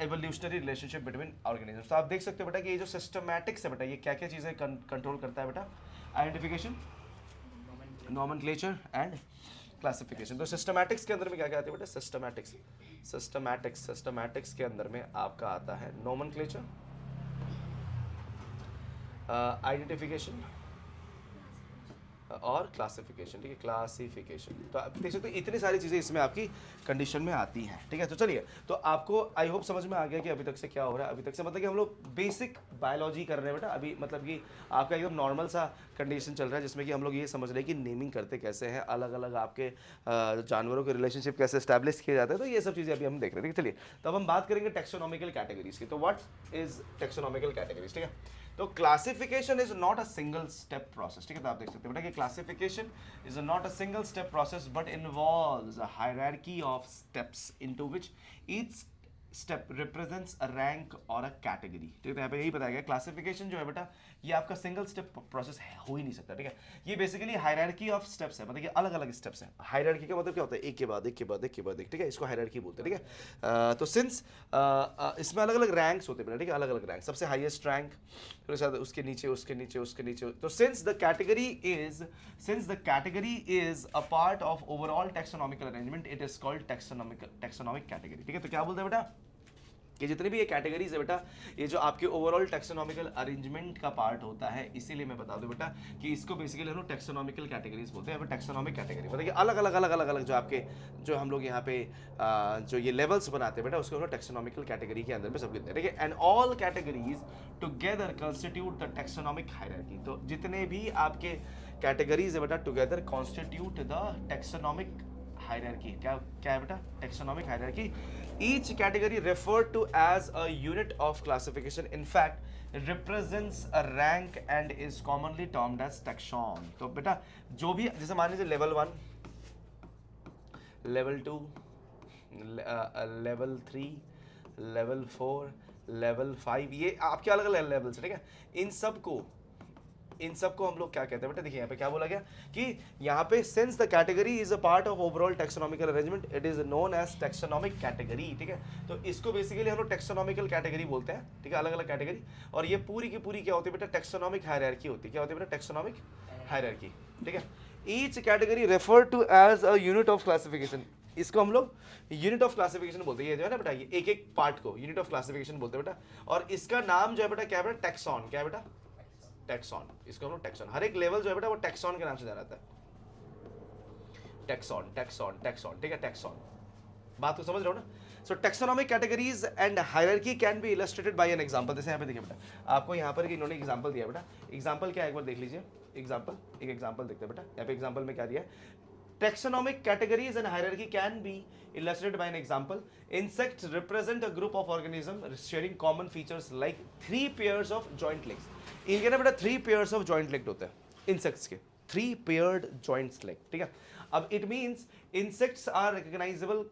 evolutionary relationship between organisms. तो आप देख सकते हो बेटा कि ये जो systematics है बेटा, ये क्या क्या चीज़ें कंट्रोल करता है बेटा, आइडेंटिफिकेशन, nomenclature and क्लासिफिकेशन। तो सिस्टमैटिक्स के अंदर में क्या क्या आती है बेटा, सिस्टमैटिक्स के अंदर में आपका आता है नोमेनक्लेचर, आइडेंटिफिकेशन और क्लासिफिकेशन, ठीक है, क्लासिफिकेशन। तो आप देख सकते हो इतनी सारी चीज़ें इसमें आपकी कंडीशन में आती हैं, ठीक है। तो चलिए, तो आपको आई होप समझ में आ गया कि अभी तक से क्या हो रहा है। अभी तक से मतलब कि हम लोग बेसिक बायोलॉजी कर रहे हैं बेटा, अभी मतलब कि आपका एकदम नॉर्मल सा कंडीशन चल रहा है जिसमें कि हम लोग ये समझ रहे हैं कि नेमिंग करते कैसे हैं, अलग अलग आपके जानवरों के रिलेशनशिप कैसे स्टैब्लिश किए जाते हैं। तो ये सब चीज़ें अभी हम देख रहे हैं। चलिए, तो अब हम बात करेंगे टेक्सोनॉमिकल कैटेगरीज की। तो व्हाट इज टेक्सोनॉमिकल कैटेगरीज, ठीक है। तो classification is not a single step process, ठीक है। तो आप देख सकते हो बेटा कि classification is not a single step process but involves a hierarchy of steps into which each step represents a rank और अ कैटेगरी, ठीक है। तो यहाँ पे यही बताया गया, क्लासिफिकेशन जो है बेटा ये आपका सिंगल स्टेप प्रोसेस हो ही नहीं सकता, ठीक है। ये बेसिकली हायरार्की ऑफ स्टेप्स है, मतलब कि अलग अलग स्टेप्स हैं। हायरार्की का मतलब क्या होता है, एक के बाद एक के बाद एक के बाद एक, ठीक है, इसको हायरार्की बोलते हैं, ठीक है। तो सिंस इसमें अलग अलग रैंक्स होते हैं, ठीक है, अलग अलग रैंक, सबसे हाईएस्ट रैंक, फिर उसके नीचे उसके नीचे उसके नीचे। तो since the category is a part of overall taxonomical arrangement, it is called taxonomic category, ठीक है। तो क्या बोलते हैं बेटा कि जितनी भी ये कैटेगरीज है बेटा, ये जो आपके ओवरऑल टेक्सोनॉमिकल अरेंजमेंट का पार्ट होता है, इसीलिए मैं बता दूं बेटा कि इसको बेसिकली हम लोग टेक्सोनॉमिकल कैटेगरीज बोलते हैं। टेक्सोनॉमिक कैटेगरी मतलब कि अलग अलग जो आपके जो हम लोग यहाँ पे जो ये लेवल्स बनाते हैं बेटा, उसको हम लोग टेक्सोनॉमिकल कैटेगरी के अंदर में सब गिनते हैं, ठीक है। And all categories together constitute the taxonomic hierarchy. तो जितने भी आपके कैटेगरीज है बेटा together constitute the taxonomic hierarchy. क्या क्या है बेटा, taxonomic hierarchy. Each category referred to as a unit of classification, in fact represents a rank and is commonly termed as taxon। तो बेटा जो भी, जैसे मान लीजिए level 1, level 2, level 3, level 4, level 5, ये आपके अलग अलग लेवल्स है, ठीक है। इन सब को हम लोग क्या कहते हैं बेटा, देखिए यहाँ पे क्या बोला गया कि यहाँ पे since the category is a part of overall taxonomical arrangement it is known as taxonomic category, ठीक है। तो इसको बेसिकली हम लोग टेक्सोनॉमिकल कैटेगरी बोलते हैं, ठीक है, अलग अलग कैटेगरी। और ये पूरी की पूरी क्या होती है बेटा, टेक्सोनॉमिक हायरार्की होती है। क्या होती है बेटा, टेक्सोनॉमिक हायरार्की, ठीक है। Each category refer to as a unit of classification, इसको हम लोग यूनिट ऑफ क्लासिफिकेशन बोलते हैं। ये जो है ना बेटा, ये एक एक पार्ट को यूनिट ऑफ क्लासिफिकेशन बोलते हैं बेटा। और इसका नाम जो है बेटा क्या है बेटा, टैक्सॉन। क्या है बेटा, टैक्सॉन। इसको हम लोग टैक्सॉन, हर एक लेवल जो है बेटा वो टैक्सॉन के नाम से जाना जाता है। टैक्सॉन टैक्सॉन टैक्सॉन, ठीक है, टैक्सॉन। बात को समझ रहे हो ना। So taxonomic categories and hierarchy can be illustrated by an example. जैसे यहाँ पे देखिए बेटा, आपको यहाँ पर इन्होंने एग्जांपल दिया बेटा। एग्जांपल क्या है एक बार देख लीजिए। एग्जांपल, एक एग्जांपल देखते हैं बेटा। यहाँ पे एग्जांपल में क्या दिया है, taxonomic categories and hierarchy can be illustrated by an example. Insects represent a group of organisms sharing common features like 3 pairs of joint legs. इनके ना बेटा 3 pairs of joint legs होते हैं insects के, 3 paired joint legs, ठीक है। अब it means insects are recognizable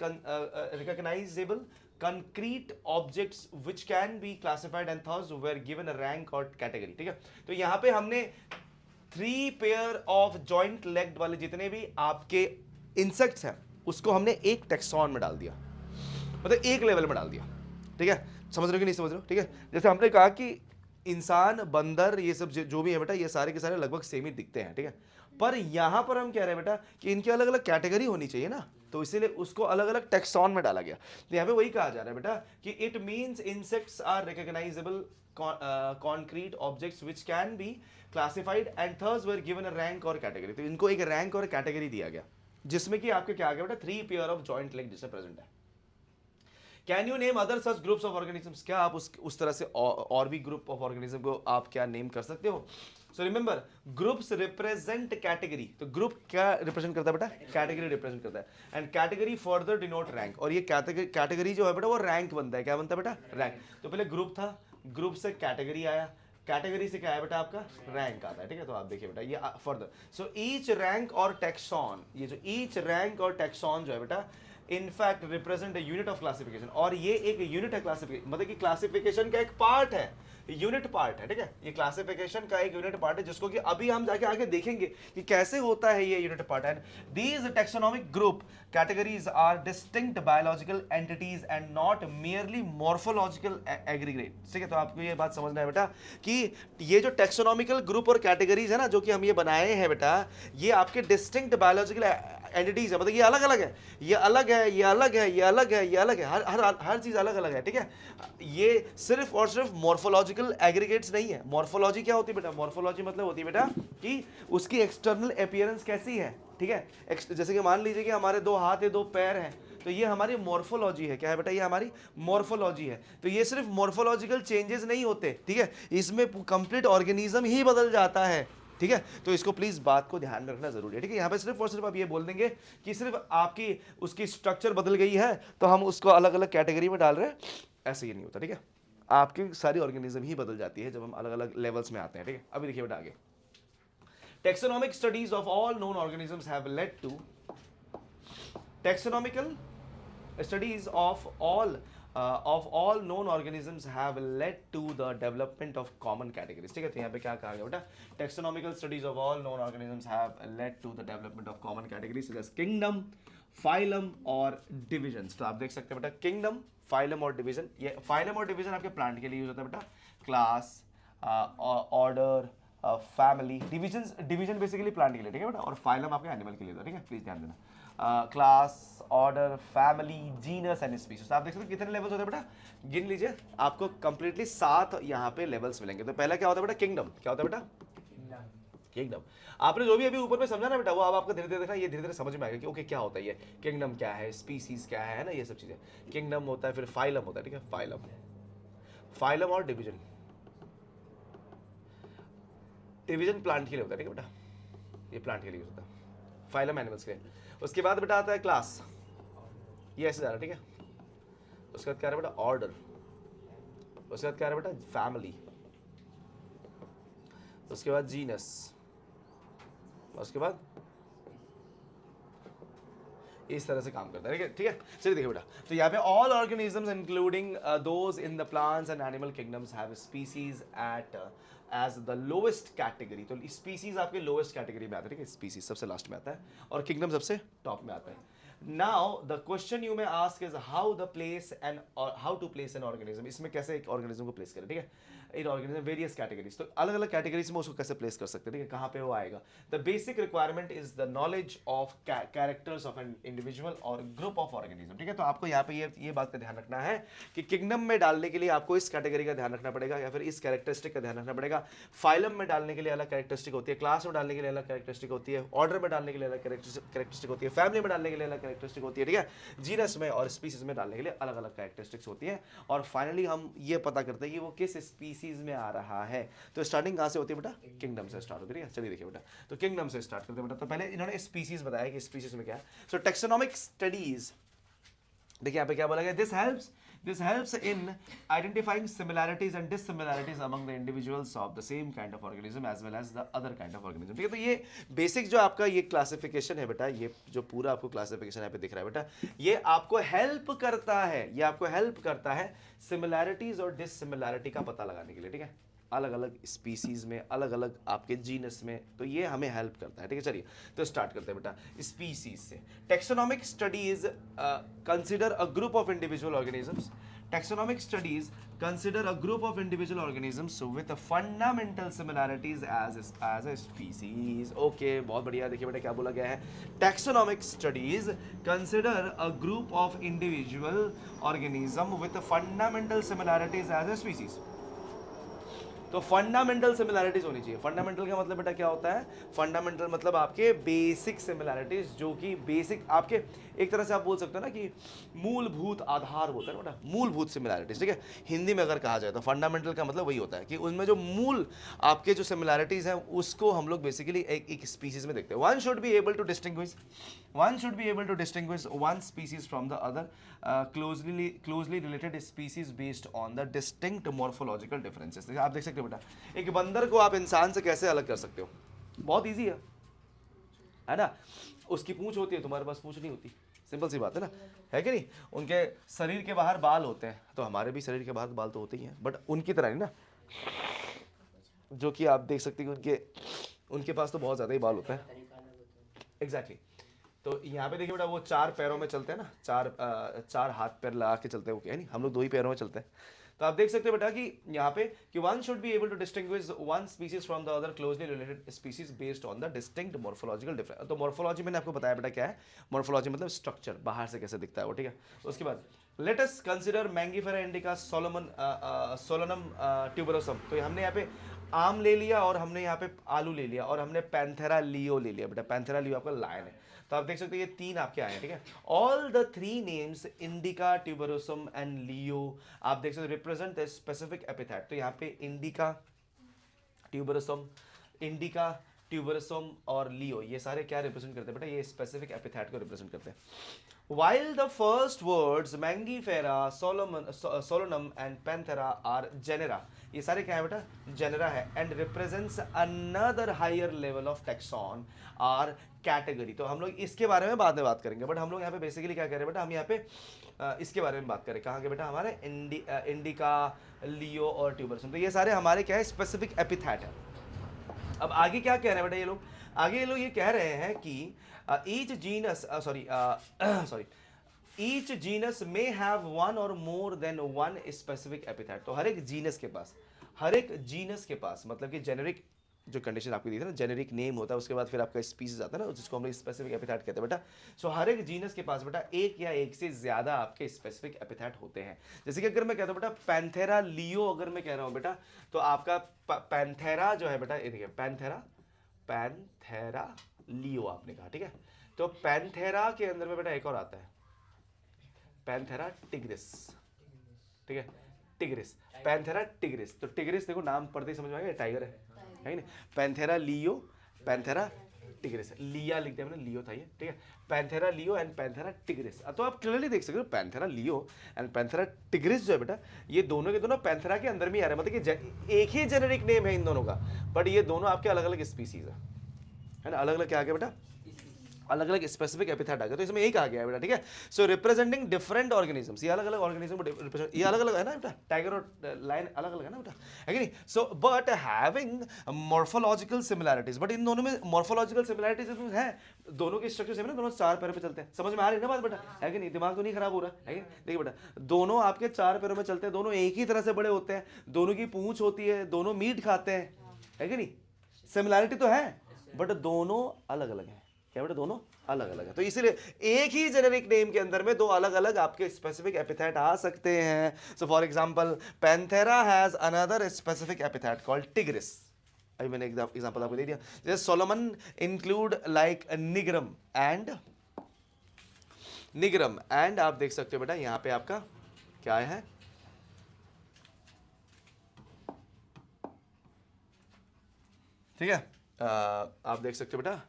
concrete objects which can be classified and thus were given a rank or category, ठीक है। तो यहाँ पे हमने 3 पेयर ऑफ जॉइंट लेग्ड वाले जितने भी आपके इंसेक्ट्स हैं उसको हमने एक टैक्सॉन में डाल दिया, मतलब एक लेवल में डाल दिया, ठीक है। समझ रहे हो कि नहीं समझ रहे हो, ठीक है। जैसे हमने कहा कि इंसान, बंदर, ये सब जो भी है बेटा, ये सारे के सारे लगभग सेम ही दिखते हैं, ठीक है। पर यहां पर हम कह रहे हैं बेटा कि इनकी अलग अलग कैटेगरी होनी चाहिए ना, तो इसीलिए उसको अलग अलग टैक्सॉन में डाला गया। तो यहाँ पे वही कहा जा रहा है बेटा कि it means insects are recognizable concrete objects which can be classified and thus were given a rank और category। तो इनको एक रैंक और कैटेगरी दिया गया जिसमें कि आपके क्या आ गया बेटा, 3 पेयर ऑफ जॉइंट लेग जिससे प्रेजेंट है। Can you name other such groups of organisms, क्या आप उस तरह से और भी ग्रुप ऑफ ऑर्गेनिज्म को आप क्या नेम कर सकते हो। So remember groups represent category, तो ग्रुप क्या रिप्रेजेंट करता है बेटा, कैटेगरी रिप्रेजेंट करता है। And category further denote rank, और ये कैटेगरी जो है बेटा वो रैंक बनता है। क्या बनता है बेटा, रैंक। तो पहले ग्रुप था, ग्रुप से कैटेगरी आया, कैटेगरी से क्या है बेटा आपका, रैंक आता है, ठीक है। तो आप देखिए बेटा ये फर्दर, सो ईच रैंक और टैक्सॉन, ये जो ईच रैंक और टैक्सॉन जो है बेटा in fact represent a unit of classification, और ये एक यूनिट है क्लासिफिकेशन, मतलब कि क्लासिफिकेशन का एक पार्ट है, यूनिट पार्ट है, ठीक है। ये क्लासिफिकेशन का एक यूनिट पार्ट है जिसको कि अभी हम जाके आगे देखेंगे कि कैसे होता है ये यूनिट पार्ट है। These taxonomic group categories are distinct biological entities and not merely morphological aggregate, ठीक है। तो आपको ये बात समझना है बेटा कि ये जो टैक्सोनॉमिकल ग्रुप और कैटेगरीज है ना जो कि हम ये बनाए हैं बेटा, ये आपके डिस्टिंक्ट बायोलॉजिकल एंटिटीज है, मतलब ये अलग अलग है, ये अलग है, ये अलग है, ये अलग है, ये अलग है, हर चीज अलग अलग है, ठीक है। ये सिर्फ और सिर्फ मॉर्फोलॉजिकल एग्रीगेट्स नहीं है। मॉर्फोलॉजी क्या होती है बेटा, मॉर्फोलॉजी मतलब होती है बेटा कि उसकी एक्सटर्नल अपीयरेंस कैसी है, ठीक है। जैसे कि मान लीजिए कि हमारे 2 हाथ है, 2 पैर हैं, तो ये हमारी मॉर्फोलॉजी है। क्या है बेटा, ये हमारी मॉर्फोलॉजी है। तो ये सिर्फ मॉर्फोलॉजिकल चेंजेस नहीं होते, ठीक है, इसमें कंप्लीट ऑर्गेनिज्म ही बदल जाता है, ठीक है। तो इसको प्लीज बात को ध्यान में रखना जरूरी है, ठीक है। यहाँ पे सिर्फ और सिर्फ आप ये बोल देंगे कि सिर्फ आपकी उसकी स्ट्रक्चर बदल गई है तो हम उसको अलग अलग कैटेगरी में डाल रहे हैं, ऐसे ही नहीं होता, ठीक है। आपकी सारी ऑर्गेनिज्म ही बदल जाती है जब हम अलग अलग लेवल्स में आते हैं, ठीक है। अभी देखिए बेटा आगे, taxonomic studies of all known organisms have led to taxonomical studies of all known organisms have led to the development of common categories, ठीक है। तो यहाँ पे क्या कहा गया बेटा, taxonomical studies of all known organisms have led to the development of common categories such as kingdom, phylum और divisions। तो आप देख सकते हैं बेटा kingdom, phylum और division, ये phylum और division आपके प्लांट के लिए यूज होता है बेटा, class, order, family, division basically plant के लिए, ठीक है बेटा, और फाइलम आपके एनिमल के लिए होता है, ठीक है, प्लीज ध्यान देना। Class, order, family, genus and species. आप देख सकते हो कितने लेवल्स होते हैं बेटा, गिन लीजिए, आपको कंप्लीटली 7 यहाँ पे लेवल्स मिलेंगे। तो पहला क्या होता है बेटा, किंगडम। क्या होता है बेटा, किंगडम। आपने जो भी अभी ऊपर में समझा ना बेटा, वो अब आपको धीरे धीरे देखना, ये धीरे धीरे समझ में आएगा कि ओके क्या होता है ये किंगडम, क्या है स्पीसीज, क्या है ना, ये सब चीजें। किंगडम होता है, फिर फाइलम होता है, ठीक है, फाइलम और डिवीजन। डिवीजन प्लांट के लिए होता है, ठीक है बेटा, ये प्लांट के लिए होता है, फाइलम एनिमल्स के लिए। उसके बाद बेटा आता है क्लास, ये ऐसे जा रहा है, ठीक है। उसके बाद क्या है बेटा, ऑर्डर। उसके बाद क्या है बेटा, फैमिली। उसके बाद जीनस। उसके बाद इस तरह से काम करता है, ठीक है। चलिए देखिए बेटा, तो यहाँ पे all organisms including those in the plants and animal kingdoms have species at as the lowest category. तो स्पीसीज आपके लोएस्ट कैटेगरी में आता है, ठीक है, स्पीसीज सबसे लास्ट में आता है और किंगडम सबसे टॉप में आता है। Now the question you may ask is how the place and or how to place an organism। इसमें कैसे एक ऑर्गेनिज्म को प्लेस करें, ठीक है। इन ऑर्गेनिज्म वेरियस कैटेगरीज, तो अलग अलग कैटेगरीज में उसको कैसे प्लेस कर सकते हैं, ठीक है, कहाँ पे वो आएगा। The basic requirement is the knowledge of characters of an individual और ग्रुप ऑफ ऑर्गेनिज्म, ठीक है। तो आपको यहाँ पे ये बात का ध्यान रखना है कि किंगडम में डालने के लिए आपको इस कैटेगरी का ध्यान रखना पड़ेगा या फिर इस कैरेक्टरिस्टिक का ध्यान रखना पड़ेगा। फाइलम में डालने के लिए अलग कैरेक्टरिस्टिक होती है, क्लास में डालने के लिए अलग कैरेक्टरिस्टिक होती है, ऑर्डर में डालने के लिए अलग कैरेक्टरिस्टिक होती है, फैमिली में डालने के लिए अलग कैरेक्टरिस्टिक होती है, ठीक है। जीनस में और स्पीसीज में डालने के लिए अलग अलग कैरेक्टरिस्टिक्स होती है। और फाइनली हम ये पता करते हैं कि वो किस स्पीसीज में आ रहा है। तो स्टार्टिंग कहाँ से होती है बेटा, किंगडम से स्टार्ट होती है, चलिए देखिए बेटा, तो किंगडम से स्टार्ट करते हैं बेटा। तो पहले इन्होंने स्पीसीज बताया कि स्पीसीज में क्या है। सो टैक्सोनॉमिक स्टडीज, देखिए यहाँ पे क्या बोला गया, this helps in identifying similarities and dissimilarities among the individuals of the same kind of organism as well as the other kind of organism, ठीक है। तो ये बेसिक जो आपका ये क्लासिफिकेशन है बेटा, ये जो पूरा आपको क्लासिफिकेशन यहाँ पे दिख रहा है बेटा, ये आपको हेल्प करता है सिमिलैरिटीज और डिससिमिलैरिटी का पता लगाने के लिए, ठीक है, अलग अलग स्पीसीज में, अलग अलग आपके जीनस में, तो ये हमें हेल्प करता है, ठीक है। चलिए तो स्टार्ट करते हैं बेटा स्पीसीज से। Taxonomic studies consider a group of individual organisms. Taxonomic studies consider a group of individual organisms with fundamental similarities as a species। okay, बहुत बढ़िया। देखिए बेटा क्या बोला गया है, taxonomic studies consider a group of individual organism with fundamental similarities as a species। तो fundamental similarities होनी चाहिए। फंडामेंटल का मतलब बेटा क्या होता है, फंडामेंटल मतलब आपके बेसिक सिमिलैरिटीज, जो कि बेसिक आपके एक तरह से आप बोल सकते हो ना कि मूलभूत आधार होता है ना बेटा, मूलभूत सिमिलैरिटीज, ठीक है। हिंदी में अगर कहा जाए तो फंडामेंटल का मतलब वही होता है कि उनमें जो मूल आपके जो सिमिलैरिटीज हैं उसको हम लोग बेसिकली एक स्पीसीज में देखते हैं। One should be able to distinguish one species from the other closely related species based on the distinct morphological differences. आप देख सकते हो बेटा, एक बंदर को आप इंसान से कैसे अलग कर सकते हो, बहुत इजी है ना। उसकी पूंछ होती है, तुम्हारे पास पूंछ नहीं होती, सिंपल सी बात है ना, है कि नहीं। उनके शरीर के बाहर बाल होते हैं, तो हमारे भी शरीर के बाहर बाल तो होते ही हैं, बट उनकी तरह नहीं ना, जो कि आप देख सकते हैं उनके पास तो बहुत ज़्यादा ही बाल होता है। एग्जैक्टली। तो यहाँ पे देखिए बेटा, वो 4 पैरों में चलते हैं ना, चार हाथ पैर लगा के चलते हैं, वो नहीं, हम लोग 2 ही पैरों में चलते हैं। तो आप देख सकते हो बेटा कि यहाँ पे कि one should be able to distinguish one species from the other closely related species based on the distinct morphological difference. तो मॉर्फोलॉजी मैंने आपको बताया बेटा क्या है, मॉर्फोलॉजी मतलब स्ट्रक्चर, बाहर से कैसे दिखता है वो, ठीक है। उसके बाद let us consider Mangifera indica Solanum tuberosum. तो हमने यहाँ पे आम ले लिया और हमने यहाँ पे आलू ले लिया और हमने पैंथेरा लियो ले लिया बेटा। पैंथेरा लियो आपका लायन है, तो आप देख सकते हैं ये 3 आपके आए हैं, ठीक है। All the 3 names indica, tuberosum and leo, आप देख सकते हैं रिप्रेजेंट स्पेसिफिक एपिथेट। तो यहाँ पे इंडिका, ट्यूबरोसम और लियो, ये सारे क्या रिप्रेजेंट करते हैं बेटा, ये स्पेसिफिक एपिथेट को रिप्रेजेंट करते हैं। While the first words Mangifera, Solanum and Panthera are genera, ये सारे क्या है बेटा, genera है, and represents another higher level of taxon or category। तो हम लोग इसके बारे में बाद में बात करेंगे, बट हम लोग यहाँ पे बेसिकली क्या कह रहे हैं बेटा, हम यहाँ पे इसके बारे में बात करें, कहाँ के बेटा, हमारे इंडिका, लियो और ट्यूबरसम। तो ये सारे हमारे क्या है, स्पेसिफिक एपिथेट है। अब आगे क्या कह रहे हैं बेटा ये लोग, आगे ये लोग ये कह रहे हैं कि each genus may have one or more than one specific epithet। तो हर एक जीनस के पास मतलब कि जेनेरिक जो कंडीशन आपको दी थी ना, जेनेरिक नेम होता है, उसके बाद फिर आपका स्पीसीज आता है ना, जिसको हम लोग स्पेसिफिक एपिथेट कहते हैं बेटा। सो हर एक जीनस के पास बेटा एक या एक से ज्यादा आपके स्पेसिफिक एपिथेट होते हैं। जैसे कि अगर मैं कहता हूँ बेटा पैंथेरा लियो, अगर मैं कह रहा हूँ बेटा, तो आपका पैंथेरा जो है बेटा, ये देखिए पैंथेरा लियो आपने कहा, ठीक है। तो पैंथेरा के अंदर में बेटा एक और आता है, पैंथेरा टिग्रिस, ठीक है, टिग्रिस, पैंथेरा टिग्रिस। तो टिग्रिस देखो नाम पढ़ते ही समझ में आएगा, टाइगर है कि नहीं। पैंथेरा लियो, पैंथेरा टिग्रिस, लिया लिखते हैं, लियो था ये, ठीक है। Panthera leo and Panthera tigris. तो आप क्लियरली देख सकते हो Panthera leo and Panthera tigris जो है बेटा, ये दोनों के दोनों पैंथेरा के अंदर में ही आ रहे हैं, मतलब कि एक ही जेनेरिक नेम है इन दोनों का, बट ये दोनों आपके अलग अलग स्पीसीज है ना, अलग अलग क्या आ गया बेटा, अलग अलग स्पेसिफिक एपिथेट आ गया, तो इसमें यही कहा गया है बेटा, ठीक है। सो रिप्रेजेंटिंग डिफरेंट ऑर्गेनिजम्स, ये अलग अलग ऑर्गेनिज्म को रिप्रेजेंट, ये अलग अलग है ना बेटा, टाइगर और लायन अलग अलग है ना बेटा, है कि नहीं। So but having morphological similarities, but in दोनों में मॉर्फोलॉजिकल सिमिलैरिटीज है, दोनों के स्ट्रक्चर सेम है ना, दोनों चार पैरों पे चलते हैं, समझ में आ रही है ना बात बेटा, है कि नहीं, दिमाग तो नहीं खराब हो रहा है कि नहीं? देखिए बेटा, दोनों आपके चार पैरों में चलते हैं, दोनों एक ही तरह से बड़े होते हैं, दोनों की पूंछ होती है, दोनों मीट खाते हैं, है कि नहीं, सिमिलैरिटी तो है, बट दोनों अलग अलग हैं, क्या बेटा, दोनों अलग अलग है। तो इसीलिए एक ही जेनेरिक नेम के अंदर में दो अलग अलग आपके स्पेसिफिक एपिथेट आ सकते हैं। So for example Panthera has another specific epithet called tigris, अभी मैंने एग्जांपल आपको दे दिया। जैसे Solomon include like nigrum and आप देख सकते हो बेटा यहां पे आपका क्या है, ठीक है। आप देख सकते हो बेटा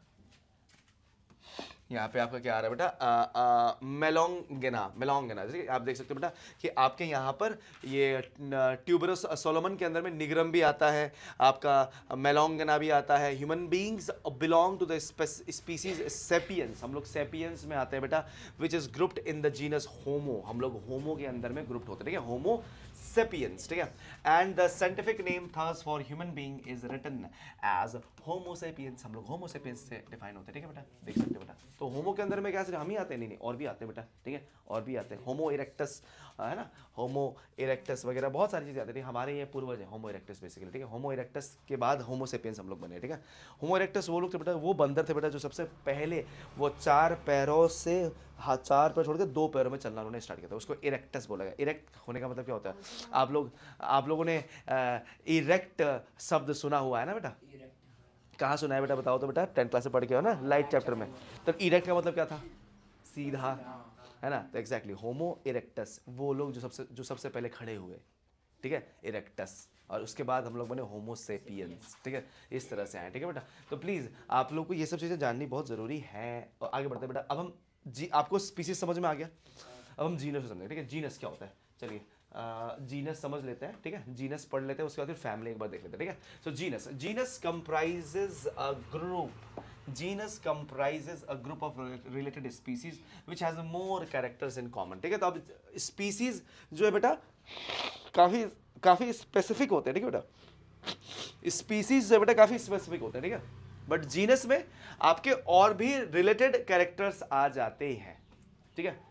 यहाँ पे आपका क्या आ रहा है बेटा, मेलोंगेना, जैसे आप देख सकते हो बेटा कि आपके यहाँ पर ये ट्यूबरस सोलोमन के अंदर में निग्रम भी आता है, आपका मेलोंगेना भी आता है। Human beings belong to the species sapiens, हम लोग सेपियंस में आते हैं बेटा, which is grouped in the genus Homo, हम लोग होमो के अंदर में ग्रुप्ड होते हैं, ठीक है, होमो सेपियंस, ठीक है। And the scientific name thus for human being is written as Homo sapiens, हम लोग होमो सेपियंस से डिफाइन होते हैं, ठीक है बेटा, देख सकते हो बेटा। तो होमो के अंदर में क्या सिर्फ हम ही आते हैं, नहीं और भी आते हैं बेटा, ठीक है, और भी आते हैं, होमो इरेक्टस है ना, होमो इरेक्टस वगैरह बहुत सारी चीजें आती है, हमारे ये पूर्वज है होमो इरेक्टस बेसिकली, ठीक है। होमो इरेक्टस के बाद होमो सेपियंस हम लोग बने, ठीक है। होमो इरेक्टस वो लोग थे बेटा, वो बंदर थे बेटा जो सबसे पहले वो चार पैरों से, हाँ, चार पैर छोड़ के दो पैरों में चलना उन्होंने स्टार्ट किया था, उसको इरेक्टस बोला गया। इरेक्ट होने का मतलब क्या होता है, आप लोगों ने इरेक्ट शब्द सुना हुआ है ना बेटा, कहाँ सुना है बेटा, बताओ तो बेटा, 10th क्लास से पढ़ के हो ना लाइट चैप्टर में, तो इरेक्ट का मतलब क्या था, सीधा, है ना। तो एग्जैक्टली होमो इरेक्टस वो लोग जो सबसे पहले खड़े हुए, ठीक है, इरेक्टस, और उसके बाद हम लोग बने होमो सेपियंस, ठीक है, इस तरह से आए, ठीक है बेटा। तो प्लीज आप लोग को ये सब चीजें जाननी बहुत जरूरी है। और आगे बढ़ते बेटा, अब हम आपको स्पीसीज समझ में आ गया, अब हम जीनस समझेंगे, ठीक है। जीनस क्या होता है, चलिए जीनस समझ लेते हैं, ठीक है, जीनस पढ़ लेते हैं, उसके बाद फिर फैमिली एक बार देख लेते हैं, ठीक है। So genus comprises a group, genus comprises a group of related species which has more characters in common, ठीक है। तो अब species जो है बेटा काफी काफी स्पेसिफिक होते हैं, ठीक है बेटा, स्पीसीज जो है बेटा काफी स्पेसिफिक होते हैं, ठीक है, बट जीनस में आपके और भी रिलेटेड कैरेक्टर्स आ जाते हैं, ठीक है।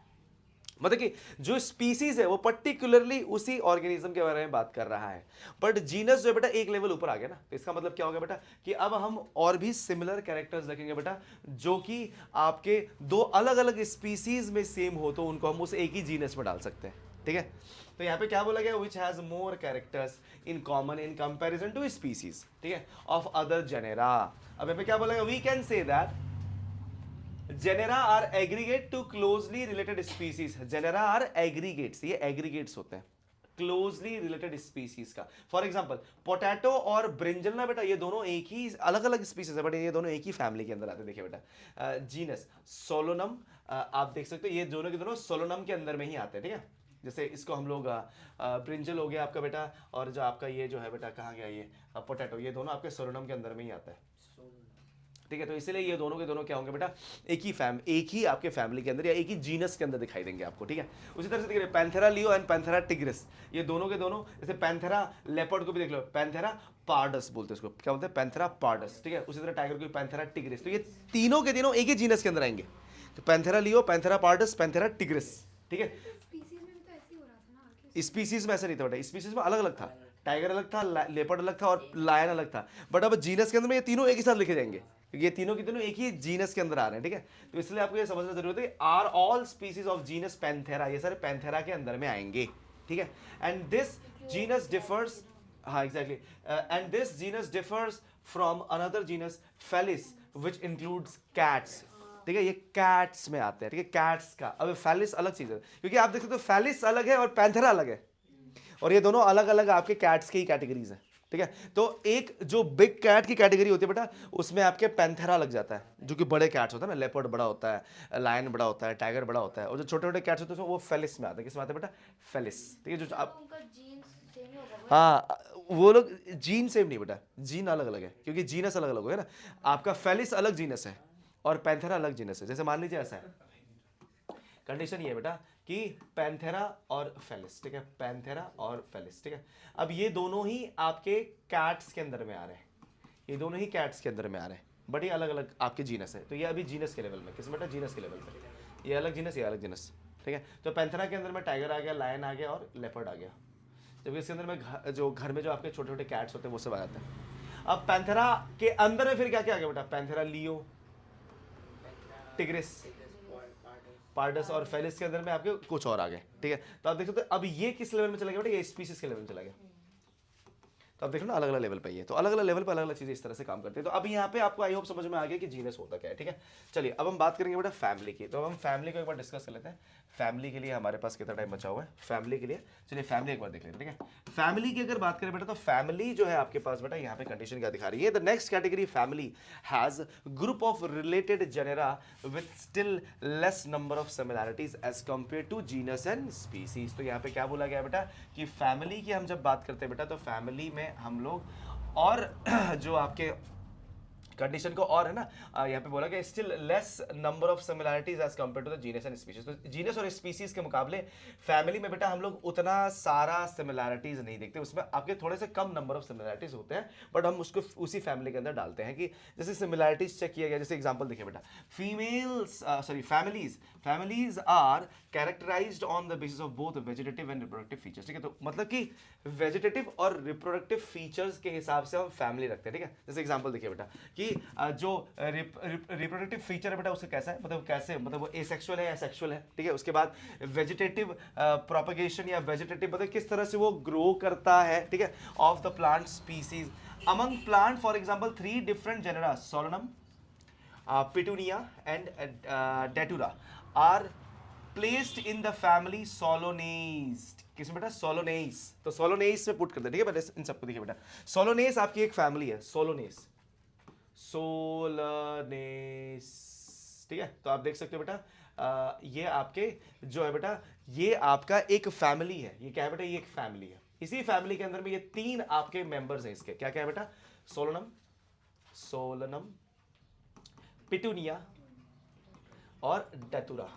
मतलब कि जो स्पीसीज है वो पर्टिकुलरली उसी ऑर्गेनिज्म के बारे में बात कर रहा है, बट जीनस जो है बेटा एक लेवल ऊपर आ गया ना, तो इसका मतलब क्या हो गया बेटा कि अब हम और भी सिमिलर कैरेक्टर्स देखेंगे बेटा, जो कि आपके दो अलग अलग स्पीसीज में सेम हो तो उनको हम उस एक ही जीनस में डाल सकते हैं, ठीक है। तो यहाँ पे क्या बोला गया, which has more characters in common in comparison to species, ठीक है, ऑफ अदर जेनेरा। अब यहाँ पे क्या बोला गया, we can say that genera are aggregate to closely related species, genera are aggregates, ये एग्रीगेट्स होते हैं क्लोजली रिलेटेड स्पीसीज का। फॉर एग्जांपल पोटैटो और ब्रिंजल ना बेटा, ये दोनों एक ही अलग अलग स्पीसीज है, बट ये दोनों एक ही फैमिली के अंदर आते हैं। देखिए बेटा जीनस सोलोनम, आप देख सकते हो ये दोनों के दोनों सोलोनम के अंदर में ही आते हैं, ठीक है। जैसे इसको हम लोग ब्रिंजल हो गया आपका बेटा, और जो आपका ये जो है बेटा कहाँ गया ये पोटैटो, ये दोनों आपके सोलोनम के अंदर में ही आता है, ठीक है। तो इसलिए ये दोनों के दोनों क्या होंगे बेटा, एक ही आपके फैमिली के अंदर या एक ही जीनस के अंदर दिखाई देंगे आपको, ठीक है। उसी तरह से देखिए Panthera leo and Panthera tigris, ये दोनों के दोनों, जैसे पैंथेरा लेपर्ड को भी देख लो, पैंथेरा पार्डस बोलते हैं इसको, क्या बोलते हैं, पैंथेरा पार्डस, ठीक है। उसी तरह टाइगर को पैंथेरा टिग्रिस, तो ये तीनों के तीनों एक ही जीनस के अंदर आएंगे, तो Panthera leo, Panthera pardus, Panthera tigris, ठीक है। स्पीसीज में ऐसा नहीं था बेटा, स्पीसीज में अलग अलग था, टाइगर अलग था, लेपर्ड अलग था और लायन अलग था, बट अब जीनस के अंदर में ये तीनों एक ही साथ लिखे जाएंगे, ये तीनों की तीनों एक ही जीनस के अंदर आ रहे हैं, ठीक है। तो इसलिए आपको ये समझना जरूरत है, are all species of genus Panthera, ये सारे पैंथेरा के अंदर में आएंगे, ठीक है। एंड दिस जीनस डिफर्स, हाँ exactly, and this genus differs from another genus Felis which includes cats, ठीक है, ये कैट्स में आते हैं, ठीक है, कैट्स का। अब फेलिस अलग चीज है, क्योंकि आप देख सकते हो फेलिस अलग है और पैंथेरा अलग है, और ये दोनों अलग अलग आपके कैट्स की कैटेगरीज हैं, ठीक है। तो एक जो बिग कैट की कैटेगरी होती है बेटा, उसमें आपके पैंथेरा लग जाता है, जो कि बड़े कैट्स होता है ना, लेपर्ड बड़ा होता है, लायन बड़ा होता है, टाइगर बड़ा होता है, और जो छोटे छोटे कैट्स होते हैं वो फेलिस में आते हैं, किस में आते हैं बेटा, फेलिस, ठीक है। जो आप हाँ, वो लोग जीन सेम नहीं बेटा, जीन अलग अलग है, क्योंकि जीनस अलग अलग है ना, आपका फेलिस अलग जीनस है, और पैंथेरा अलग जीनस है। जैसे मान लीजिए ऐसा है, कंडीशन ये है बेटा कि पैंथेरा और फेलिस, ठीक है, पैंथेरा और फेलिस, ठीक है। अब ये दोनों ही आपके कैट्स के अंदर में आ रहे हैं, ये दोनों ही कैट्स के अंदर में आ रहे हैं, बट ये अलग अलग आपके जीनस है। तो ये अभी जीनस के लेवल में, किस बेटा, जीनस के लेवल पे, ये अलग जीनस, ये अलग जीनस, ठीक है। तो पैंथेरा के अंदर में टाइगर आ गया, लायन आ गया और लेपर्ड आ गया। जबकि इसके अंदर में जो घर में जो आपके छोटे छोटे कैट्स होते हैं वो सब आ जाते हैं। अब पैंथेरा के अंदर में फिर क्या क्या आ गया बेटा, पैंथेरा लियो, टिग्रिस, पार्डस, और फेलिस के अंदर में आपके कुछ और आ गए, ठीक है। तो आप देख सकते हो अब ये किस लेवल में चला गया बेटा, ये स्पीसीज के लेवल में चला गया। तो आप देख लो ना, अलग अलग लेवल पे ही है, तो अलग अलग लेवल पे अलग अलग चीजें इस तरह से काम करती है। तो अब यहाँ पे आपको आई होप समझ में आ गया कि जीनस होता क्या है, ठीक है। चलिए अब हम बात करेंगे बेटा फैमिली की। तो अब हम फैमिली को एक बार डिस्कस कर लेते हैं। फैमिली के लिए हमारे पास कितना टाइम बचा हुआ है फैमिली के लिए, चलिए फैमिली एक बार देख लेते हैं, ठीक है। फैमिली की अगर बात करें बेटा, तो फैमिली जो है आपके पास बेटा यहाँ पे कंडीशन क्या दिखा रही है, the next category family has group of related genera with still less number of similarities as compare to genus and species. तो यहाँ पे क्या बोला गया बेटा कि फैमिली की हम जब बात करते हैं बेटा, तो फैमिली में हम लोग और जो आपके कंडीशन को और है ना, यहाँ पे बोला कि still less number of similarities as compare to the genus and species. तो जीनस और स्पीसीज के मुकाबले फैमिली में बेटा हम लोग उतना सारा सिमिलैरिटीज नहीं देखते, उसमें आपके थोड़े से कम नंबर ऑफ सिमिलैरिटीज होते हैं, बट हम उसको उसी फैमिली के अंदर डालते हैं। कि जैसे सिमिलैरिटीज चेक किया गया, जैसे एग्जांपल देखिए बेटा, families are characterized on the basis of both vegetative and reproductive features, ठीक है। तो मतलब कि वेजिटेटिव और रिप्रोडक्टिव फीचर्स के हिसाब से हम फैमिली रखते हैं, ठीक है। जैसे एग्जांपल देखिए बेटा कि जो रिप्रोडक्टिव फीचर है बेटा उसका कैसा है, मतलब कैसे, मतलब वो एसेक्सुअल है या सेक्सुअल है, ठीक है। उसके बाद वेजिटेटिव प्रोपगेशन या वेजिटेटिव मतलब किस तरह से वो ग्रो करता है, ठीक है, of the plant species among plant. For example 3 different genera Solanum, Petunia and Datura are placed in the family Solanaceae. किसमें बेटा, सोलोनेस। तो सोलोनेस में पुट करते हैं, ठीक है बेटा। इन सबको देखिए बेटा, सोलोनेस आपकी एक फैमिली है, सोलोनेस, सोलोनेस, ठीक है। तो आप देख सकते हो बेटा ये आपके जो है बेटा, ये आपका एक फैमिली है। ये क्या है बेटा, ये एक फैमिली है। इसी फैमिली के अंदर में ये 3 आपके मेंबर्स हैं इसके, क्या क्या है बेटा, सोलोनम, सोलोनम, पिटूनिया और डेटुरा,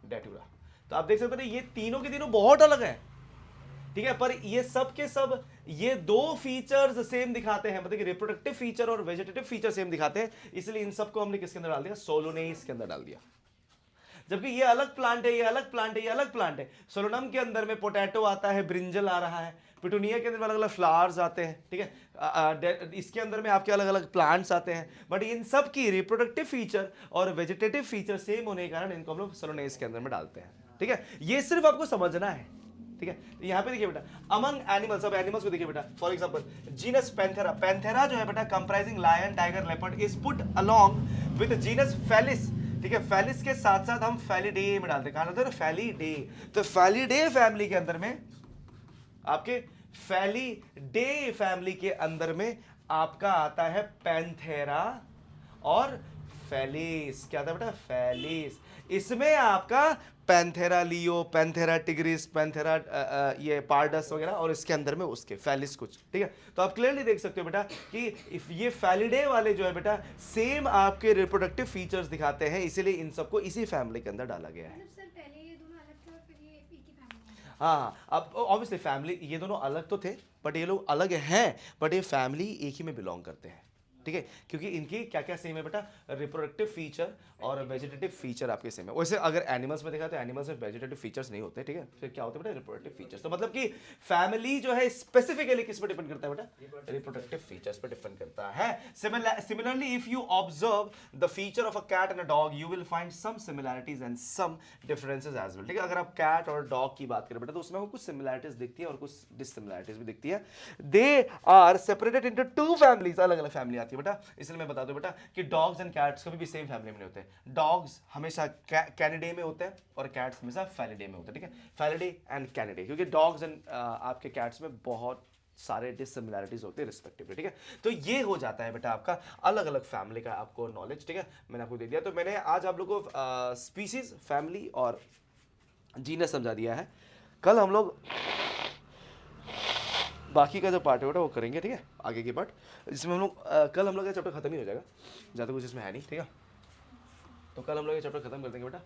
डेटुरा। तो आप देख सकते हो ये तीनों के तीनों बहुत अलग है, ठीक है, पर ये सब के सब ये 2 फीचर्स सेम दिखाते हैं, मतलब कि रिप्रोडक्टिव फीचर और वेजिटेटिव फीचर सेम दिखाते हैं, इसलिए इन सबको हमने किसके अंदर डाल दिया, सोलोनेस के अंदर डाल दिया। जबकि ये अलग प्लांट है, ये अलग प्लांट है, ये अलग प्लांट है। सोलोनम के अंदर में पोटैटो आता है, ब्रिंजल आ रहा है, पिटूनिया के अंदर में अलग अलग फ्लावर्स आते हैं, ठीक है। इसके अंदर में आपके अलग अलग प्लांट्स आते हैं, बट इन सब की रिप्रोडक्टिव फीचर और वेजिटेटिव फीचर सेम होने के कारण इनको हम लोग सोलोनेस के अंदर में डालते हैं, ठीक है। ये सिर्फ आपको समझना है, ठीक है। यहाँ पे देखिए बेटा, अमंग एनिमल्स, अब एनिमल्स को देखिए बेटा, for example genus Panthera, Panthera जो है बेटा comprising lion, tiger, leopard is put along with genus Felis, ठीक है। फेलिस के साथ साथ हम फेलिडे में डालते हैं, कहां डालते हैं, फेलिडे। तो फेलिडे फैमिली के अंदर में आपके फेलिडे फैमिली के अंदर में आपका आता है पैंथेरा और फेलिस। क्या था बेटा, फेलिस। इसमें आपका Panthera leo, Panthera tigris, Panthera ये पार्डस वगैरह, और इसके अंदर में उसके फेलिस कुछ, ठीक है। तो आप क्लियरली देख सकते हो बेटा कि इफ ये फेलिडे वाले जो है बेटा सेम आपके रिप्रोडक्टिव फीचर्स दिखाते हैं, इसीलिए इन सबको इसी फैमिली के अंदर डाला गया है। हाँ, अब ऑब्वियसली फैमिली ये दोनों अलग तो थे, बट ये लोग अलग हैं, बट ये फैमिली एक ही में बिलोंग करते हैं, ठीक है। क्योंकि इनकी क्या क्या सेम है बेटा, रिप्रोडक्टिव फीचर और वेजिटेटिव फीचर आपके सेम है। वैसे अगर एनिमल्स में देखा तो एनिमल्स में वेजिटेटिव फीचर्स नहीं होते, ठीक है। फिर क्या होते हैं बेटा, रिप्रोडक्टिव फीचर्स। तो मतलब कि फैमिली जो है स्पेसिफिकली किस पर डिपेंड करता है बेटा, रिप्रोडक्टिव फीचर्स पर डिपेंड करता है। Similarly if you observe the feature of a cat and a dog, you will find some similarities and some differences as well, ठीक है। अगर आप कैट और डॉग की बात करें बेटा, तो उसमें कुछ सिमिलैरिटीज दिखती है और कुछ डिससिमिलैरिटीज भी दिखती है। They are separated into 2 families, अलग अलग फैमिली आती है बेटा। इसलिए मैं बता दूं बेटा कि डॉग्स एंड कैट्स कभी भी सेम फैमिली में नहीं होते। डॉग्स हमेशा कैनिडे में होते हैं और कैट्स हमेशा फैलिडे में होते हैं, ठीक है। फैलिडे एंड कैनिडे, क्योंकि डॉग्स एंड आपके कैट्स में बहुत सारे डिससिमिलैरिटीज होते हैं रिस्पेक्टिवली, ठीक है। तो ये हो जाता है बेटा आपका अलग अलग फैमिली का आपको नॉलेज, ठीक है, मैंने आपको दे दिया। तो मैंने आज आप लोगों को स्पीसीज, फैमिली और जीनस समझा दिया है। कल हम लोग बाकी का जो पार्ट है बेटा वो करेंगे, ठीक है, आगे की पार्ट, जिसमें हम लोग कल हम लोग का चैप्टर खत्म ही हो जाएगा, ज़्यादा कुछ इसमें है नहीं, ठीक है। तो कल हम लोग ये चैप्टर खत्म कर देंगे बेटा।